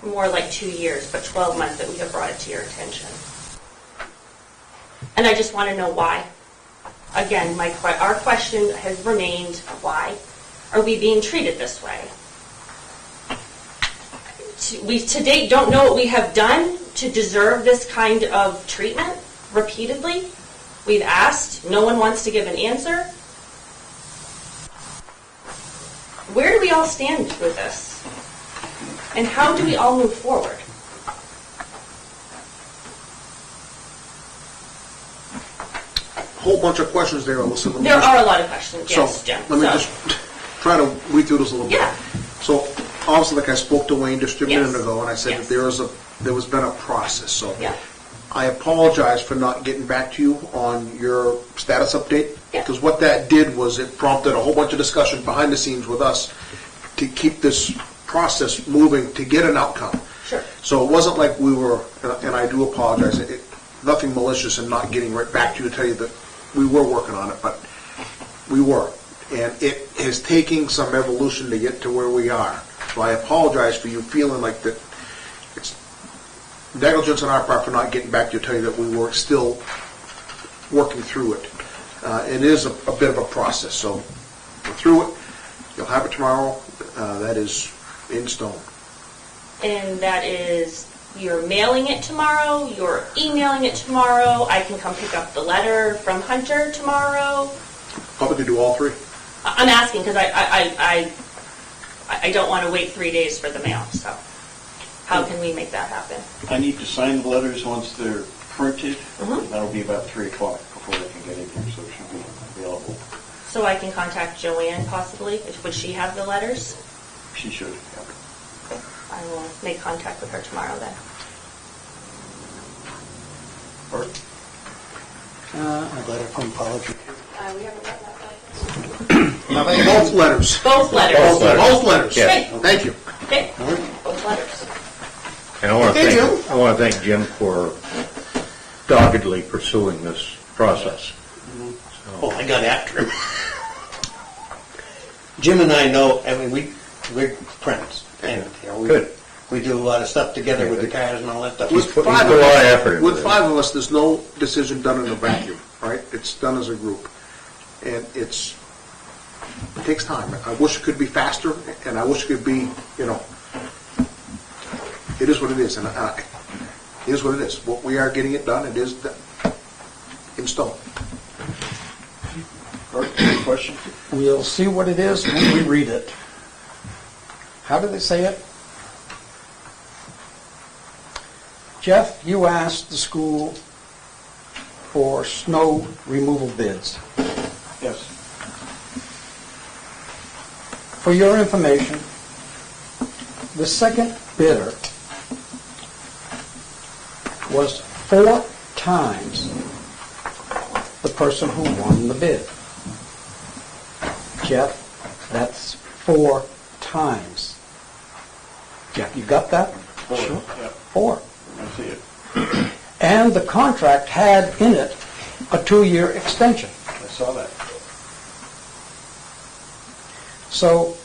More like 2 years, but 12 months that we have brought it to your attention. And I just want to know why. Again, our question has remained, why are we being treated this way? We to date don't know what we have done to deserve this kind of treatment repeatedly. We've asked, no one wants to give an answer. Where do we all stand with this? And how do we all move forward? Whole bunch of questions there, Alyssa. There are a lot of questions, yes, Jim. Let me just try to read through this a little bit. Yeah. So, obviously, like I spoke to Wayne just a minute Yes. ago, and I said Yes. that there was been a process, so. Yeah. I apologize for not getting back to you on your status update. Yeah. Because what that did was it prompted a whole bunch of discussion behind the scenes with us to keep this process moving to get an outcome. Sure. So it wasn't like we were, and I do apologize, nothing malicious in not getting right back to you to tell you that we were working on it, but we were. And it is taking some evolution to get to where we are. So I apologize for you feeling like that it's negligence on our part for not getting back to you to tell you that we were still working through it. It is a bit of a process, so we're through it. You'll have it tomorrow. That is in stone. And that is, you're mailing it tomorrow, you're emailing it tomorrow, I can come pick up the letter from Hunter tomorrow. Probably could do all three. I'm asking because I don't want to wait 3 days for the mail, so how can we make that happen? I need to sign the letters once they're printed. Mhm. That'll be about 3 o'clock before they can get in here, so it should be available. So I can contact Joanne possibly, would she have the letters? She should. I will make contact with her tomorrow then. A letter from apology. We haven't gotten that back. Both letters. Both letters. Both letters. Yes. Okay. Thank you. Okay, both letters. And I want to Okay, thank Jim for doggedly pursuing this process. Oh, I got after him. Jim and I know, I mean, we're friends. And, you know, Good. we do a lot of stuff together with the cars and all that stuff. With put five a of lot of us- effort into With this. 5 of us, there's no decision done in a vacuum, right? It's done as a group. And it takes time. I wish it could be faster, and I wish it could be, it is what it is, and it is what it is. What we are getting it done, it is done. In stone. Any question? We'll see what it is when we read it. How do they say it? Jeff, you asked the school for snow removal bids. Yes. For your information, the second bidder was 4 times the person who won the bid. Jeff, that's 4 times. Jeff, you got that? Sure. Yep, 4. I see it. And the contract had in it a 2-year extension. I saw that. So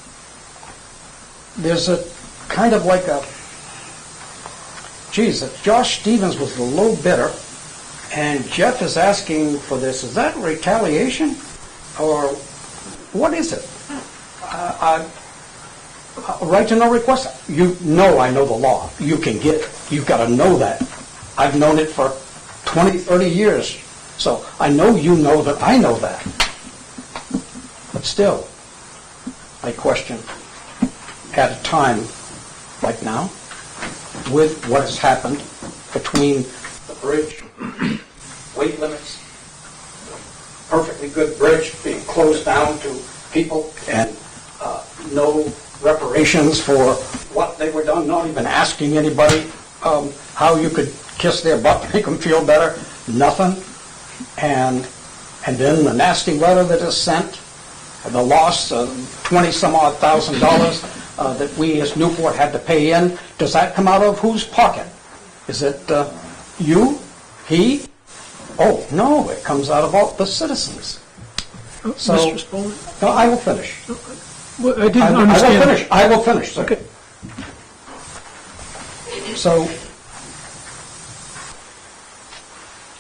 there's a kind of like a, geez, if Josh Stevens was the low bidder and Jeff is asking for this, is that retaliation? Or what is it? Right to know request. You know I know the law. You can get it. You've got to know that. I've known it for 20, 30 years. So I know you know that I know that. But still, I question at a time like now, with what has happened between the bridge, weight limits, perfectly good bridge being closed down to people, and no reparations for what they were done, not even asking anybody how you could kiss their butt to make them feel better, nothing. And then the nasty letter that is sent, the loss of $20-some-odd thousand that we as Newport had to pay in, does that come out of whose pocket? Is it you? He? Oh, no, it comes out of all the citizens. So, Mr. Spaulding? no, I will finish. Well, I didn't understand. I will finish, sir. Okay. So,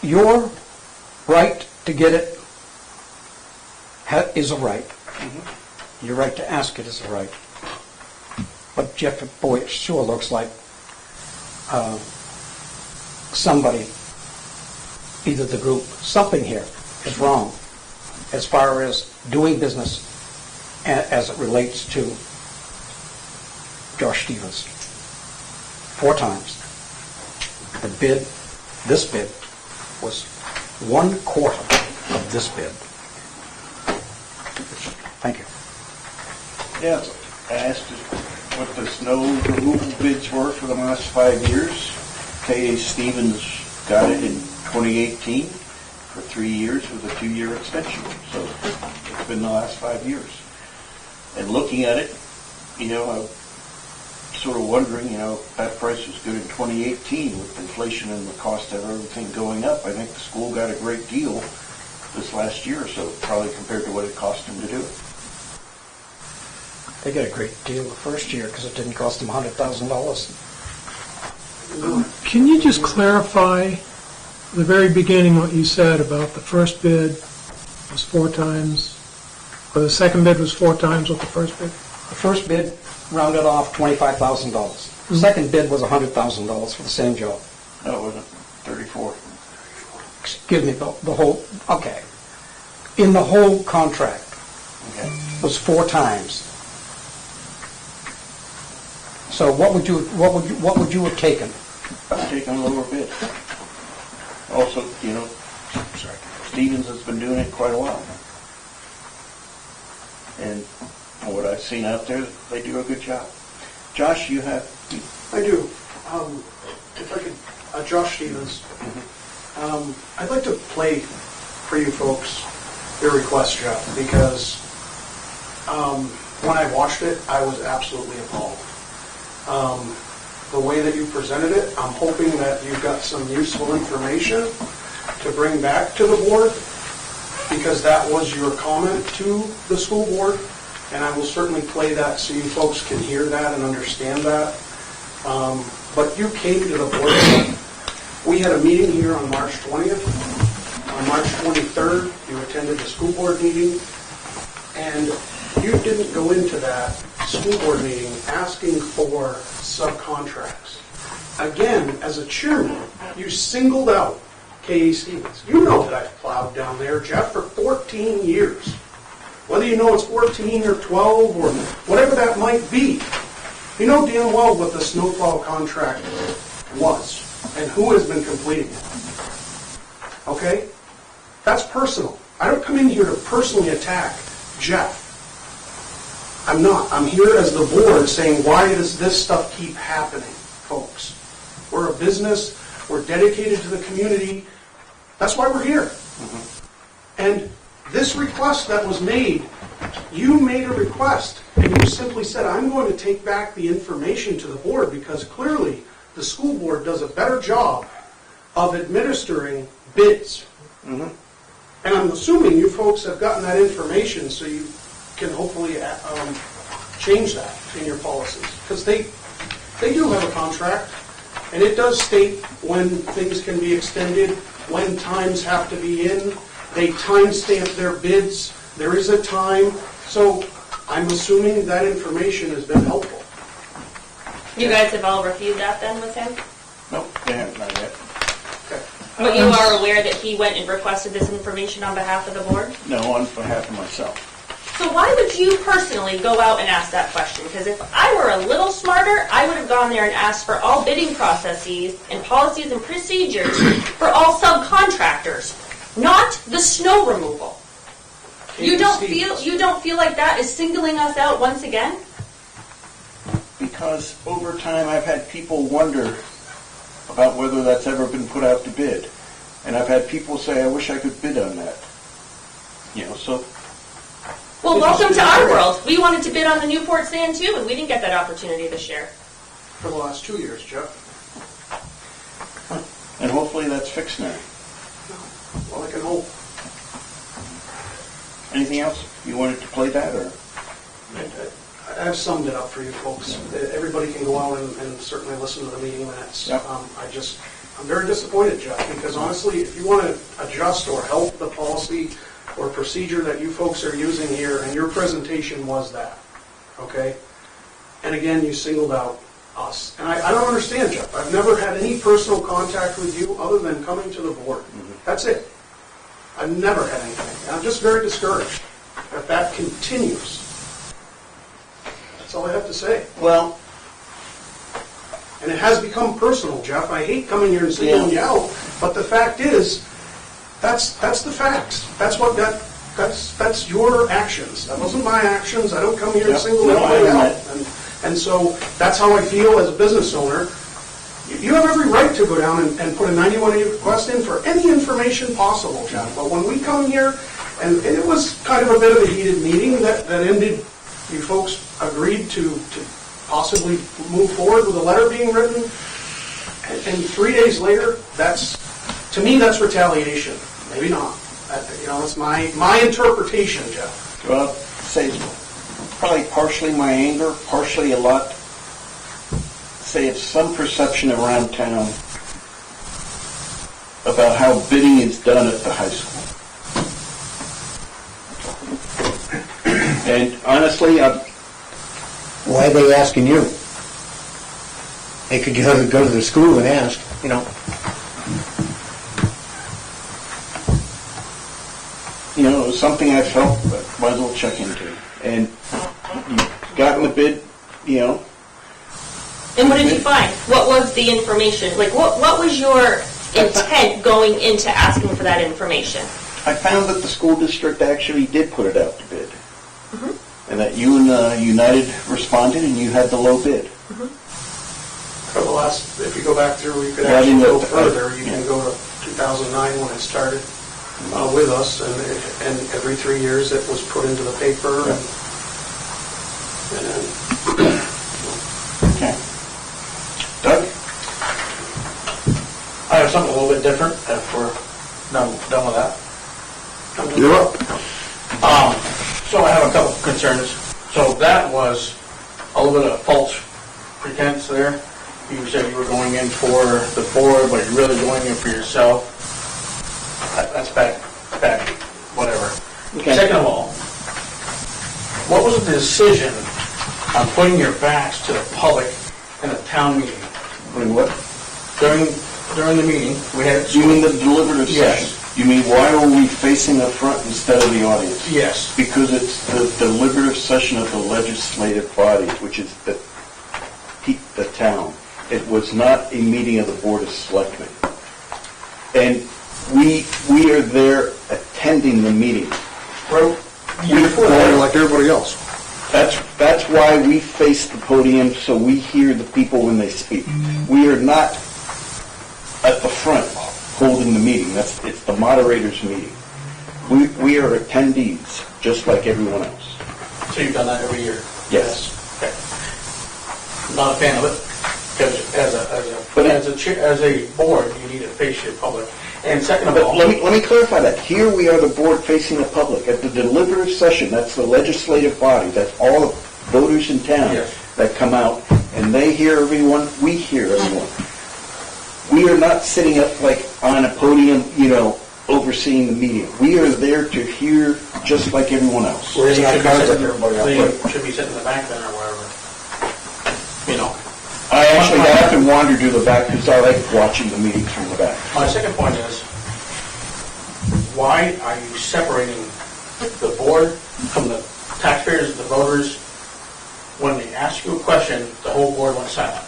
your right to get it is a right. Your right to ask it is a right. But Jeff, boy, it sure looks like somebody, either the group, something here is wrong as far as doing business as it relates to Josh Stevens. 4 times. The bid, this bid, was 1/4 of this bid. Thank you. Yeah, I asked what the snow removal bids were for the last 5 years. K.A. Stevens got it in 2018 for 3 years with a 2-year extension. So it's been the last 5 years. And looking at it, I'm sort of wondering, that price was good in 2018 with inflation and the cost of everything going up. I think the school got a great deal this last year or so, probably compared to what it cost them to do it. They got a great deal the first year because it didn't cost them $100,000. Can you just clarify the very beginning what you said about the first bid was 4 times, or the second bid was 4 times what the first bid? The first bid rounded off $25,000. The second bid was $100,000 for the same job. No, it wasn't. 34. Excuse me, the whole, okay. In the whole contract Okay. was 4 times. So what would you have taken? I've taken a lower bid. Also, Stevens has been doing it quite a while. And from what I've seen out there, they do a good job. Josh, you have... I do. If I could, Josh Stevens. I'd like to play for you folks your request, Jeff, because when I watched it, I was absolutely appalled. The way that you presented it, I'm hoping that you've got some useful information to bring back to the board, because that was your comment to the school board, and I will certainly play that so you folks can hear that and understand that. But you came to the board. We had a meeting here on March 20th. On March 23rd, you attended the school board meeting, and you didn't go into that school board meeting asking for subcontracts. Again, as a chairman, you singled out K.A. Stevens. You know that I've plowed down there, Jeff, for 14 years. Whether you know it's 14 or 12 or whatever that might be, you know damn well what the snowplow contract was and who has been completing it. Okay? That's personal. I don't come in here to personally attack Jeff. I'm not. I'm here as the board saying, why does this stuff keep happening, folks? We're a business. We're dedicated to the community. That's why we're here. And this request that was made, you made a request, and you simply said, I'm going to take back the information to the board because clearly the school board does a better job of administering bids. And I'm assuming you folks have gotten that information so you can hopefully change that in your policies. Because they do have a contract, and it does state when things can be extended, when times have to be in. They timestamp their bids. There is a time. So I'm assuming that information has been helpful. You guys have all reviewed that then with him? Nope, they haven't, not yet. Okay. But you are aware that he went and requested this information on behalf of the board? No, on behalf of myself. So why would you personally go out and ask that question? Because if I were a little smarter, I would have gone there and asked for all bidding processes and policies and procedures for all subcontractors, not the snow removal. You don't feel like that is singling us out once again? Because over time, I've had people wonder about whether that's ever been put out to bid. And I've had people say, I wish I could bid on that. You know, so... Well, welcome to our world. We wanted to bid on the Newport Sand too, and we didn't get that opportunity this year. For the last 2 years, Jeff. And hopefully that's fixed now. Well, I can hope. Anything else? You wanted to play that, or? I've summed it up for you folks. Everybody can go out and certainly listen to the meeting minutes. Yep. I'm very disappointed, Jeff, because honestly, if you want to adjust or help the policy or procedure that you folks are using here, and your presentation was that, okay? And again, you singled out us. And I don't understand, Jeff. I've never had any personal contact with you other than coming to the board. That's it. I've never had anything. And I'm just very discouraged that that continues. That's all I have to say. Well... And it has become personal, Jeff. I hate coming here and singling you out, but the fact is, that's the facts. That's your actions. That wasn't my actions. I don't come here and single anybody out. And so that's how I feel as a business owner. You have every right to go down and put a 91A request in for any information possible, Jeff. But when we come here, and it was kind of a bit of a heated meeting that ended, you folks agreed to possibly move forward with a letter being written, and 3 days later, to me, that's retaliation. Maybe not. It's my interpretation, Jeff. Well, say it's probably partially my anger, partially a lot. Say it's some perception around town about how bidding is done at the high school. And honestly, Why are they asking you? They could go to the school and ask, you know. You know, it was something I felt that might as well check into. And you've gotten the bid, you know. And what did you find? What was the information? Like, what was your intent going into asking for that information? I found that the school district actually did put it out to bid. And that you and United responded and you had the low bid. For the last, if you go back through, you could actually go further. You can go to 2009 when it started with us, and every 3 years it was put into the paper. Okay. Doug? I have something a little bit different. If we're Done with that? You're up. So I have a couple concerns. So that was a little bit of false pretense there. You said you were going in for the board, but you're really going in for yourself. That's bad, whatever. Okay. Second of all, what was the decision on putting your backs to the public in a town meeting? Doing what? During the meeting, we had... You mean the deliberative Yes. session? You mean why are we facing the front instead of the audience? Yes. Because it's the deliberative session of the legislative body, which is the town. It was not a meeting of the Board of Selectmen. And we are there attending the meeting. Well, you're like everybody else. That's why we face the podium, so we hear the people when they speak. We are not at the front holding the meeting. It's the moderator's meeting. We are attendees, just like everyone else. So you've done that every year? Yes. Okay. I'm not a fan of it, because as a board, you need to face your public. And second of But all... let me clarify that. Here we are, the board facing the public. At the deliberative session, that's the legislative body. That's all the voters in town Yes. that come out, and they hear everyone, we hear everyone. We are not sitting up like on a podium, overseeing the meeting. We are there to hear just like everyone else. Well, Raising our cards like everybody else. They should be sitting in the back then or wherever. I actually often wander to the back because I like watching the meetings from the back. My second point is, why are you separating the board from the taxpayers, the voters? When they ask you a question, the whole board went silent.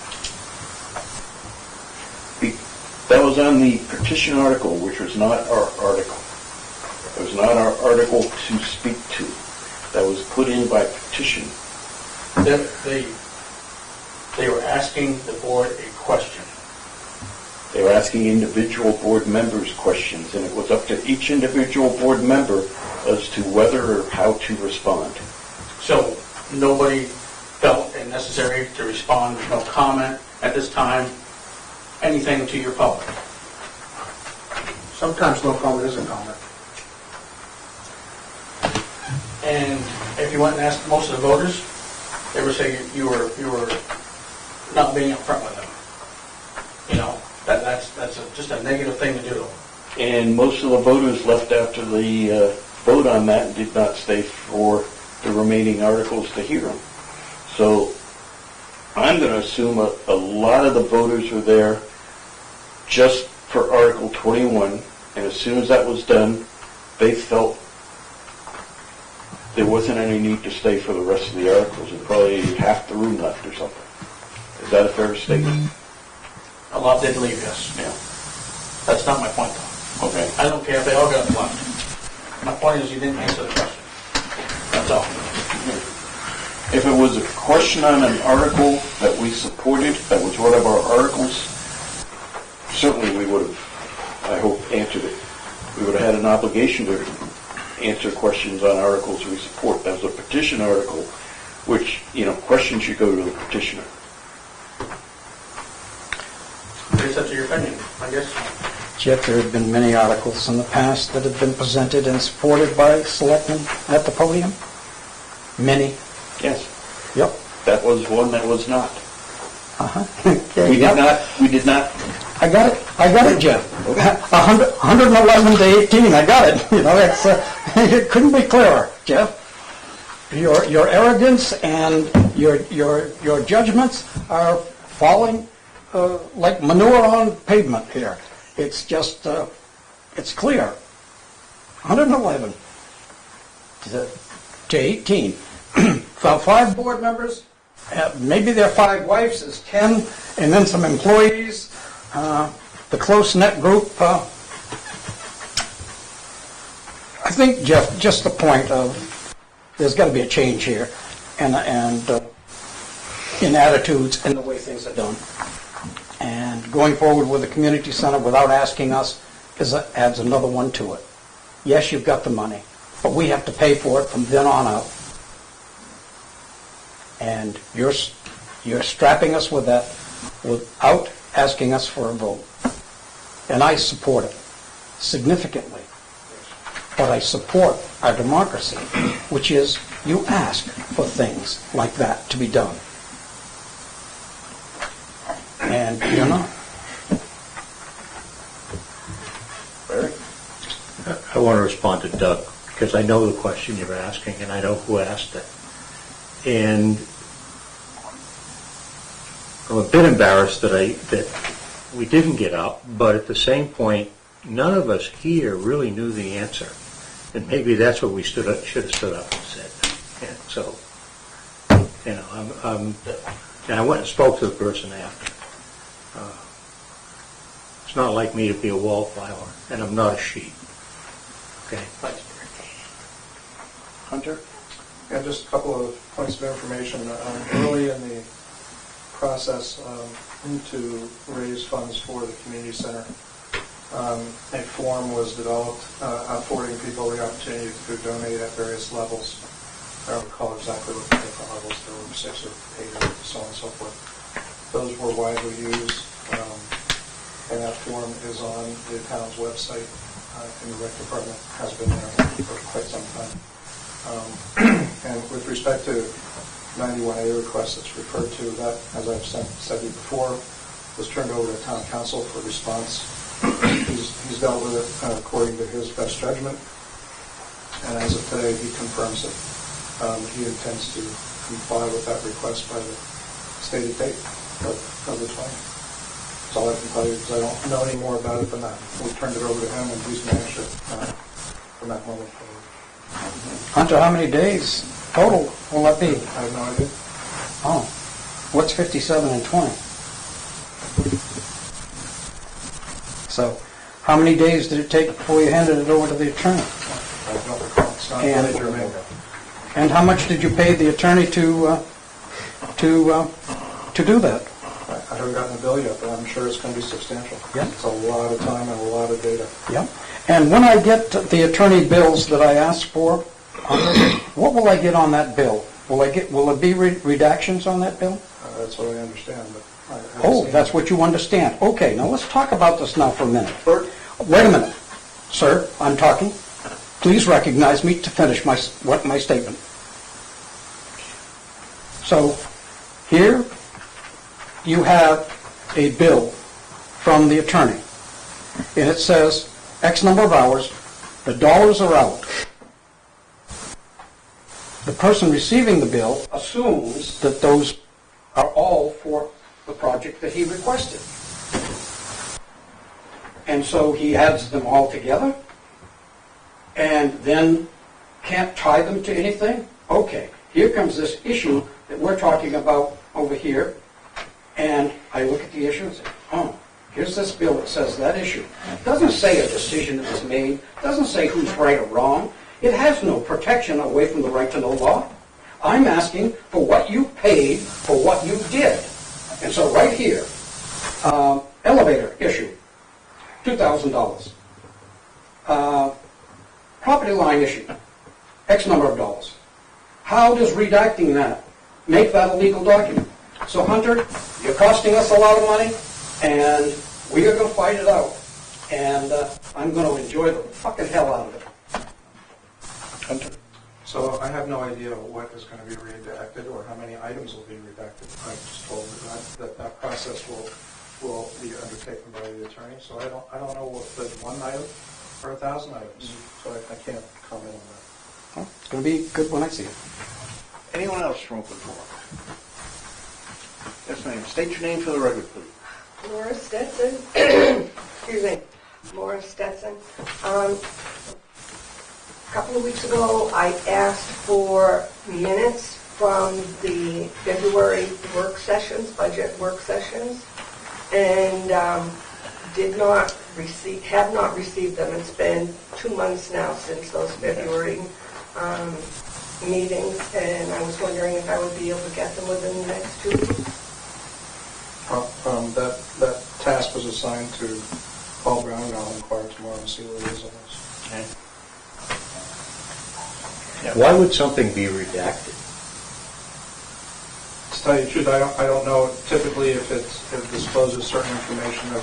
That was on the petition article, which was not our article. It was not our article to speak to. That was put in by petition. They were asking the board a question. They were asking individual board members questions, and it was up to each individual board member as to whether or how to respond. So nobody felt it necessary to respond, no comment at this time, anything to your public. Sometimes no comment isn't comment. And if you went and asked most of the voters, they would say you were not being upfront with them. That's just a negative thing to do. And most of the voters left after the vote on that and did not stay for the remaining articles to hear them. So I'm going to assume a lot of the voters were there just for Article 21, and as soon as that was done, they felt there wasn't any need to stay for the rest of the articles, and probably half the room left or something. Is that a fair statement? A lot did leave, yes. Yeah. That's not my point, though. Okay. I don't care if they all got left. My point is you didn't answer the question. That's all. If it was a question on an article that we supported, that was one of our articles, certainly we would have, I hope, answered it. We would have had an obligation to answer questions on articles we support. That was a petition article, which, questions should go to the petitioner. It's up to your opinion, I guess. Jeff, there have been many articles in the past that have been presented and supported by selectmen at the podium. Many. Yes. Yep. That was one that was not. Uh-huh. We did not. I got it, Jeff. 111 to 18, I got it. It couldn't be clearer, Jeff. Your arrogance and your judgments are falling like manure on pavement here. It's just, it's clear. 111 to 18. 5 board members, maybe their 5 wives is 10, and then some employees. The close-knit group. I think, Jeff, just the point of there's got to be a change here, and in attitudes and the way things are done. And going forward with the community center without asking us adds another one to it. Yes, you've got the money, but we have to pay for it from then on out. And you're strapping us with that without asking us for a vote. And I support it. significantly. But I support our democracy, which is you ask for things like that to be done. And you're not. I want to respond to Doug, because I know the question you're asking, and I know who asked it. And I'm a bit embarrassed that we didn't get up, but at the same point, none of us here really knew the answer. And maybe that's what we should have stood up and said. And so, and I went and spoke to the person after. It's not like me to be a wallflower, and I'm not a sheep. Okay? Hunter? Yeah, just a couple of points of information. Early in the process to raise funds for the community center, a form was developed affording people the opportunity to donate at various levels. I don't recall exactly what the different levels, there were 6 or 8 or so on and so forth. Those were widely used, and that form is on the town's website, and the rec department has been there for quite some time. And with respect to 91A request that's referred to, that, as I've said before, was turned over to town council for response. He's dealt with it according to his best judgment, and as of today, he confirms that he intends to comply with that request by the stated date of the 20th. That's all I can tell you, because I don't know any more about it than that. We turned it over to him, and he's managed it from that moment forward. Hunter, how many days total will that be? I have no idea. Oh, what's 57 and 20? So, how many days did it take before you handed it over to the attorney? I don't recall. It's not really germane. And how much did you pay the attorney to do that? I haven't gotten a bill yet, but I'm sure it's going to be substantial. Yeah. It's a lot of time and a lot of data. Yep. And when I get the attorney bills that I asked for, what will I get on that bill? Will it be redactions on that bill? That's what I understand, but I haven't Oh, seen that's it. what you understand. Okay, now let's talk about this now for a minute. Wait a minute. Sir, I'm talking. Please recognize me to finish my statement. So, here you have a bill from the attorney, and it says X number of hours, the dollars are out. The person receiving the bill assumes that those are all for the project that he requested. And so he adds them all together and then can't tie them to anything? Okay, here comes this issue that we're talking about over here, and I look at the issue and say, oh, here's this bill that says that issue. It doesn't say a decision that was made, it doesn't say who's right or wrong. It has no protection away from the right to know law. I'm asking for what you paid for what you did. And so right here, elevator issue, $2,000. Property line issue, X number of dollars. How does redacting that make that a legal document? So Hunter, you're costing us a lot of money, and we are going to fight it out. And I'm going to enjoy the fucking hell out of it. Hunter? So I have no idea what is going to be redacted or how many items will be redacted. I'm just told that process will be undertaken by the attorney. So I don't know if there's one item or 1,000 items. So I can't comment on that. Well, it's going to be good when I see it. Anyone else from open forum? Yes, ma'am. State your name for the record, please. Laura Stetson. Excuse me. Laura Stetson. A couple of weeks ago, I asked for minutes from the February work sessions, budget work sessions, and have not received them. It's been 2 months now since those February meetings, and I was wondering if I would be able to get them within the next 2 weeks. That task was assigned to Paul Brown, and I'll inquire tomorrow and see what it is on this. Okay. Why would something be redacted? To tell you the truth, I don't know typically if it discloses certain information that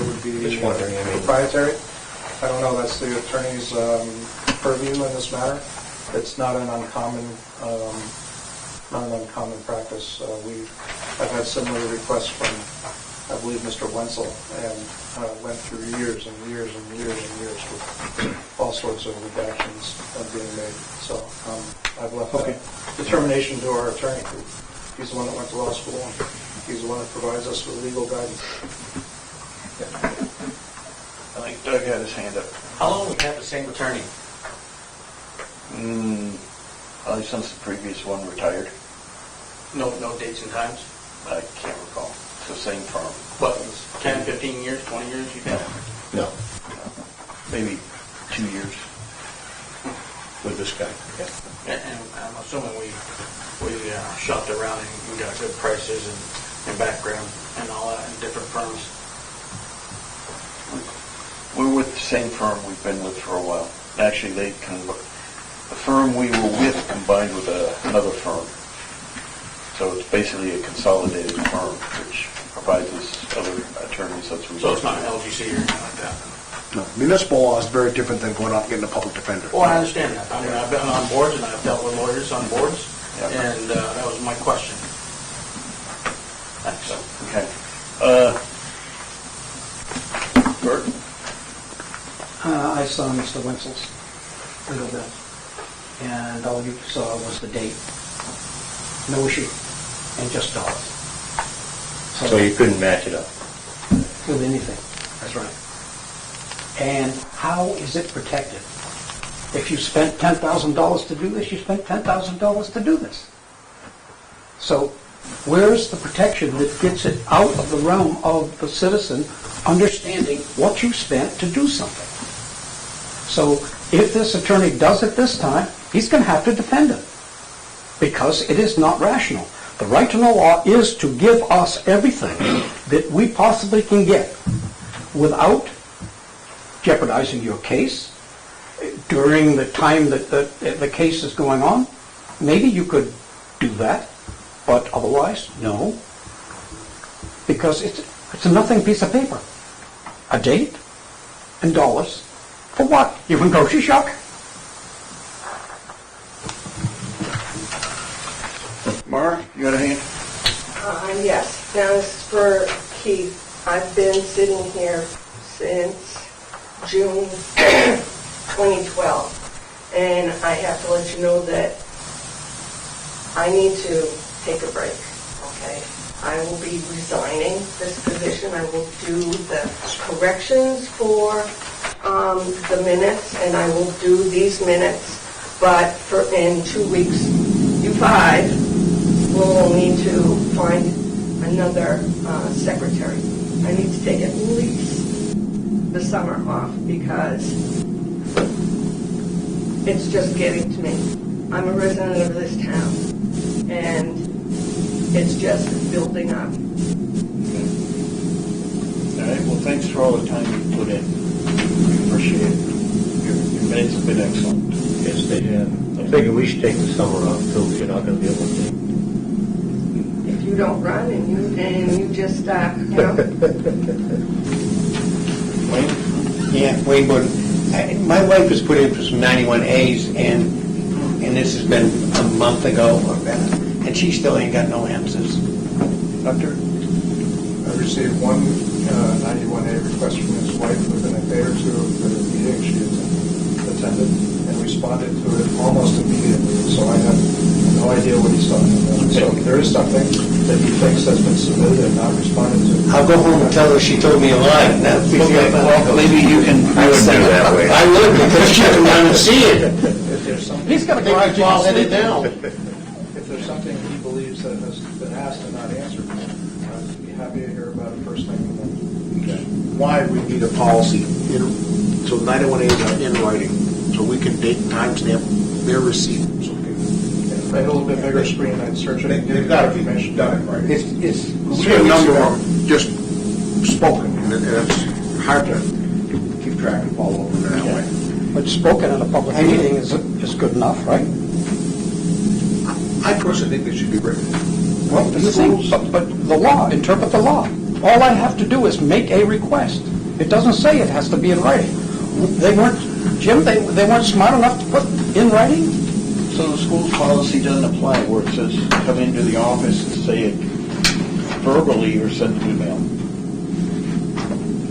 would be Just wondering, I mean. proprietary. I don't know, that's the attorney's purview in this matter. It's not an uncommon practice. I've had similar requests from, I believe, Mr. Wenzel, and went through years and years and years and years with all sorts of redactions being made. So I've left that determination to our attorney. He's the one that went to law school, and he's the one that provides us with legal guidance. I think Doug had his hand up. How long have we had the same attorney? Probably since the previous one retired. No dates and times? I can't recall. It's the same firm. What, 10, 15 years, 20 years, you think? No, Maybe 2 years with this guy. And I'm assuming we shopped around and we got good prices and background and all that in different firms. We're with the same firm we've been with for a while. Actually, the firm we were with combined with another firm. So it's basically a consolidated firm, which provides us other attorneys such as... So it's not an LGC or anything like that? No, municipal law is very different than going out and getting a public defender. Well, I understand that. I mean, I've been on boards and I've dealt with lawyers on boards, Yeah. and that was my question. Thanks. Okay. Bert? I saw Mr. Wenzel's legal bill, and all you saw was the date. No issue, and just dollars. so you couldn't match it up. With anything, that's right. And how is it protected? If you spent $10,000 to do this, you spent $10,000 to do this. So where's the protection that gets it out of the realm of the citizen understanding what you spent to do something? So if this attorney does it this time, he's going to have to defend it because it is not rational. The right to know law is to give us everything that we possibly can get without jeopardizing your case during the time that the case is going on. Maybe you could do that, but otherwise, no. Because it's a nothing piece of paper. A date and dollars. For what? You can grocery shop? Mara, you got a hand? Yes. Now, this is for Keith. I've been sitting here since June 2012, and I have to let you know that I need to take a break, okay? I will be resigning this position. I will do the corrections for the minutes, and I will do these minutes, but in 2 weeks, you 5 will need to find another secretary. I need to take at least the summer off because it's just getting to me. I'm a resident of this town, and it's just building up. All right, well, thanks for all the time you put in. We appreciate it. Your minutes have been excellent. Yes, they have. I figure we should take the summer off too, if you're not going to be able to. If you don't run and you just, you know. Wayne? Yeah, Wayne Borden. My wife was put in for some 91As, and this has been a month ago, and she still ain't got no answers. Doctor? I received one 91A request from his wife within a day or two of the meeting she attended, and responded to it almost immediately. So I have no idea what he's talking about. So there is something that he thinks has been submitted and not responded to. I'll go home and tell her she told me a lie. Okay, well, maybe you can... I would do that way. I would, because she come down and see it. If there's something, He's got a garage all headed down. if there's something he believes that has been asked and not answered, I'd be happy to hear about it first thing in the morning. Why we need a policy, so 91As are in writing, so we can date and timestamp their receipt. So If I had a little bit bigger screen, I'd search it. and give they've you got to be information. done in writing. It's We have a number of them just spoken, and it's hard to keep track and follow up in that way. But spoken at a public meeting is good enough, right? I personally think they should be written. Well, do you think? But the law, interpret the law. All I have to do is make a request. It doesn't say it has to be in writing. They weren't, Jim, they weren't smart enough to put in writing? So the school's policy doesn't apply where it says come into the office and say it verbally or send an email.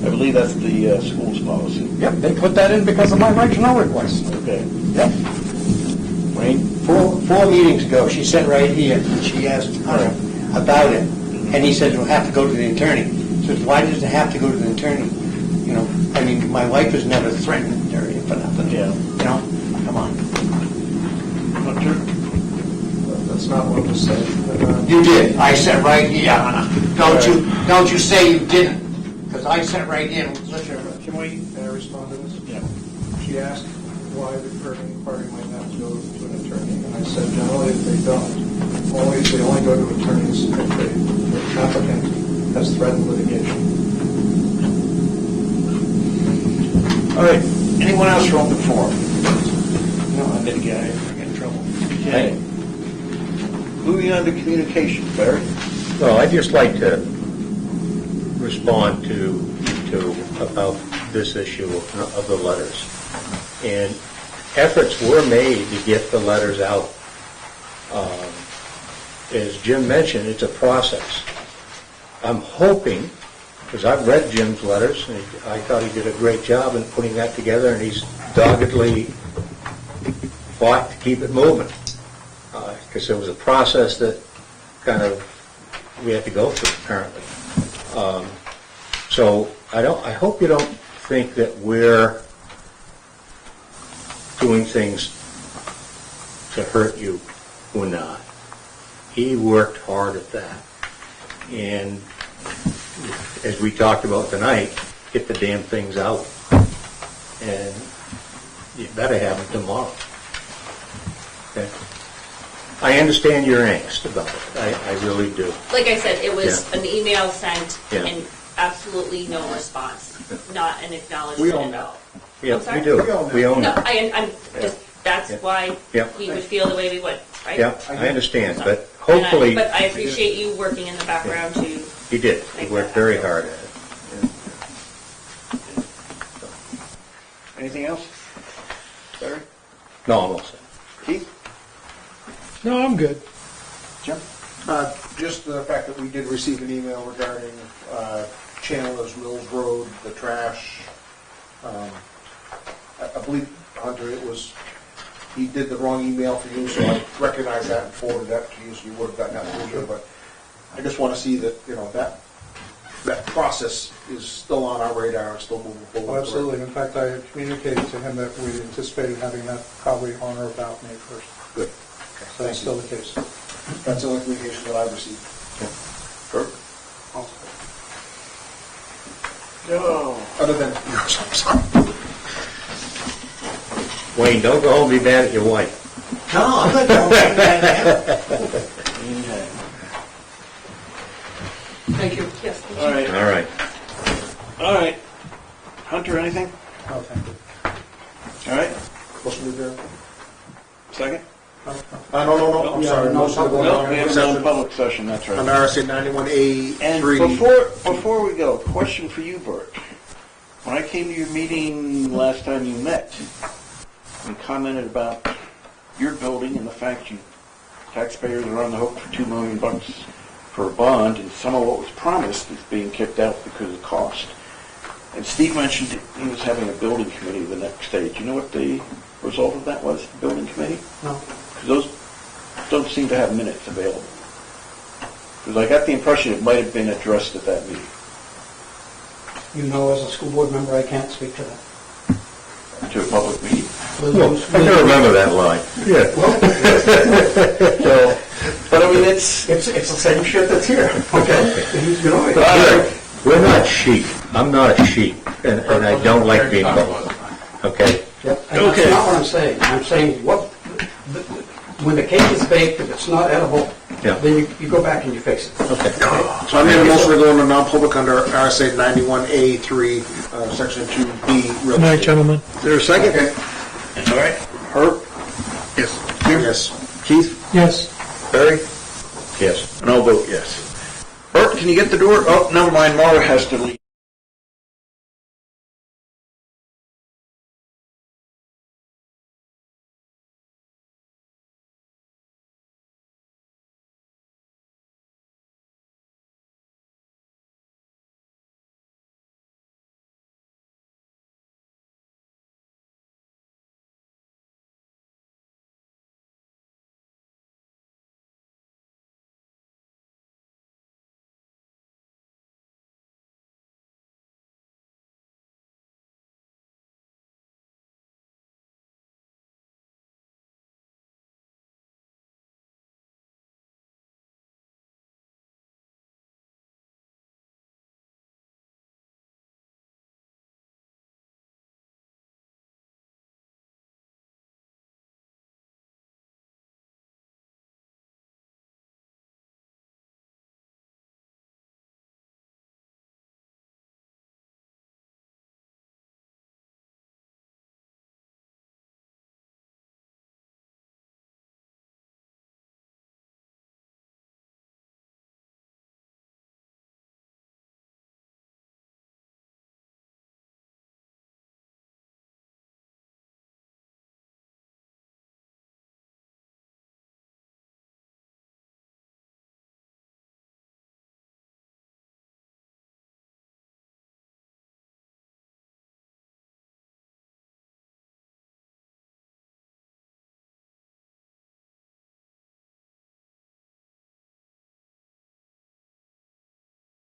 I believe that's the school's policy. Yep, they put that in because of my right to know request. Okay. Yep. Wayne? Four meetings ago, she sat right here, and she asked Hunter about it, and he said it'll have to go to the attorney. So why does it have to go to the attorney? You know, I mean, my wife has never threatened her for nothing. Yeah. You know, come on. Hunter? That's not what was said. You did. I sat right here, Hunter. Don't you say you didn't, because I sat right here and listened. Can I respond to this? Yeah. She asked why the curbing inquiry might have to go to an attorney, and I said generally they don't. They only go to attorneys if the applicant has threatened litigation. All right. Anyone else from the forum? No, I didn't get in trouble. Okay. Moving on to communications, Barry. Well, I'd just like to respond to about this issue of the letters. And efforts were made to get the letters out. As Jim mentioned, it's a process. I'm hoping, because I've read Jim's letters, and I thought he did a great job in putting that together, and he's doggedly fought to keep it moving. Because there was a process that kind of we had to go through, apparently. So I hope you don't think that we're doing things to hurt you. We're not. He worked hard at that. And as we talked about tonight, get the damn things out. And you better have them tomorrow. Okay? I understand your angst about it. I really do. Like I said, it was Yeah. an email sent Yeah. and absolutely no response, not an acknowledgement. We own at that. all. Yeah, I'm sorry? we do. We own No, it. I'm just, that's why Yeah. we would feel the way we would, right? Yeah, I understand, So- but hopefully, But I appreciate you working in the background to, he did. He worked very hard at it. Anything else? Barry? No, I'm all set. Keith? No, I'm good. Jim? Just the fact that we did receive an email regarding Chandler's Mills Road, the trash. I believe, Hunter, he did the wrong email for you, so I recognize that and forwarded that to you, so you would have gotten that closure. But I just want to see that, that process is still on our radar and still moving forward. Oh, absolutely. In fact, I had communicated to him that we anticipated having that probably on or about May 1st. Good. So that's still the case. That's the only communication that I've received. Kirk? Other than, Wayne, don't go home and be mad at your wife. No, I'm not going to Thank you. yes. All right. All right. All right. Hunter, anything? Oh, thank you. All right. motion to adjourn? Second? No, I'm sorry. Motion to go No, on we have a session non-public session, that's on right. RSA 91A3. And before we go, question for you, Bert. When I came to your meeting last time you met, you commented about your building and the fact you taxpayers are on the hook for $2 million for a bond, and some of what was promised is being kept out because of cost. And Steve mentioned he was having a building committee the next day. Do you know what the result of that was, the building committee? No. Because those don't seem to have minutes available. Because I got the impression it might have been addressed at that meeting, You know, as a school board member, I can't speak to that. to a public meeting. I can remember that line. Yeah. So, but I mean, it's It's the same shit that's here, okay? You know, We're not sheep. I'm not a sheep, and I don't like being called. Okay? Yep, and that's not what I'm saying. I'm saying, when the cake is baked, if it's not edible, Yeah. then you go back and you fix it. Okay. So I made a motion to go into non-public under RSA 91A3, Section 2B. real Good night, estate. gentlemen. Is there a second? All right. Herb? Yes. Jim? Yes. Keith? Yes. Barry? Yes. And I'll vote yes. Bert, can you get the door? Oh, never mind, Mara has to leave.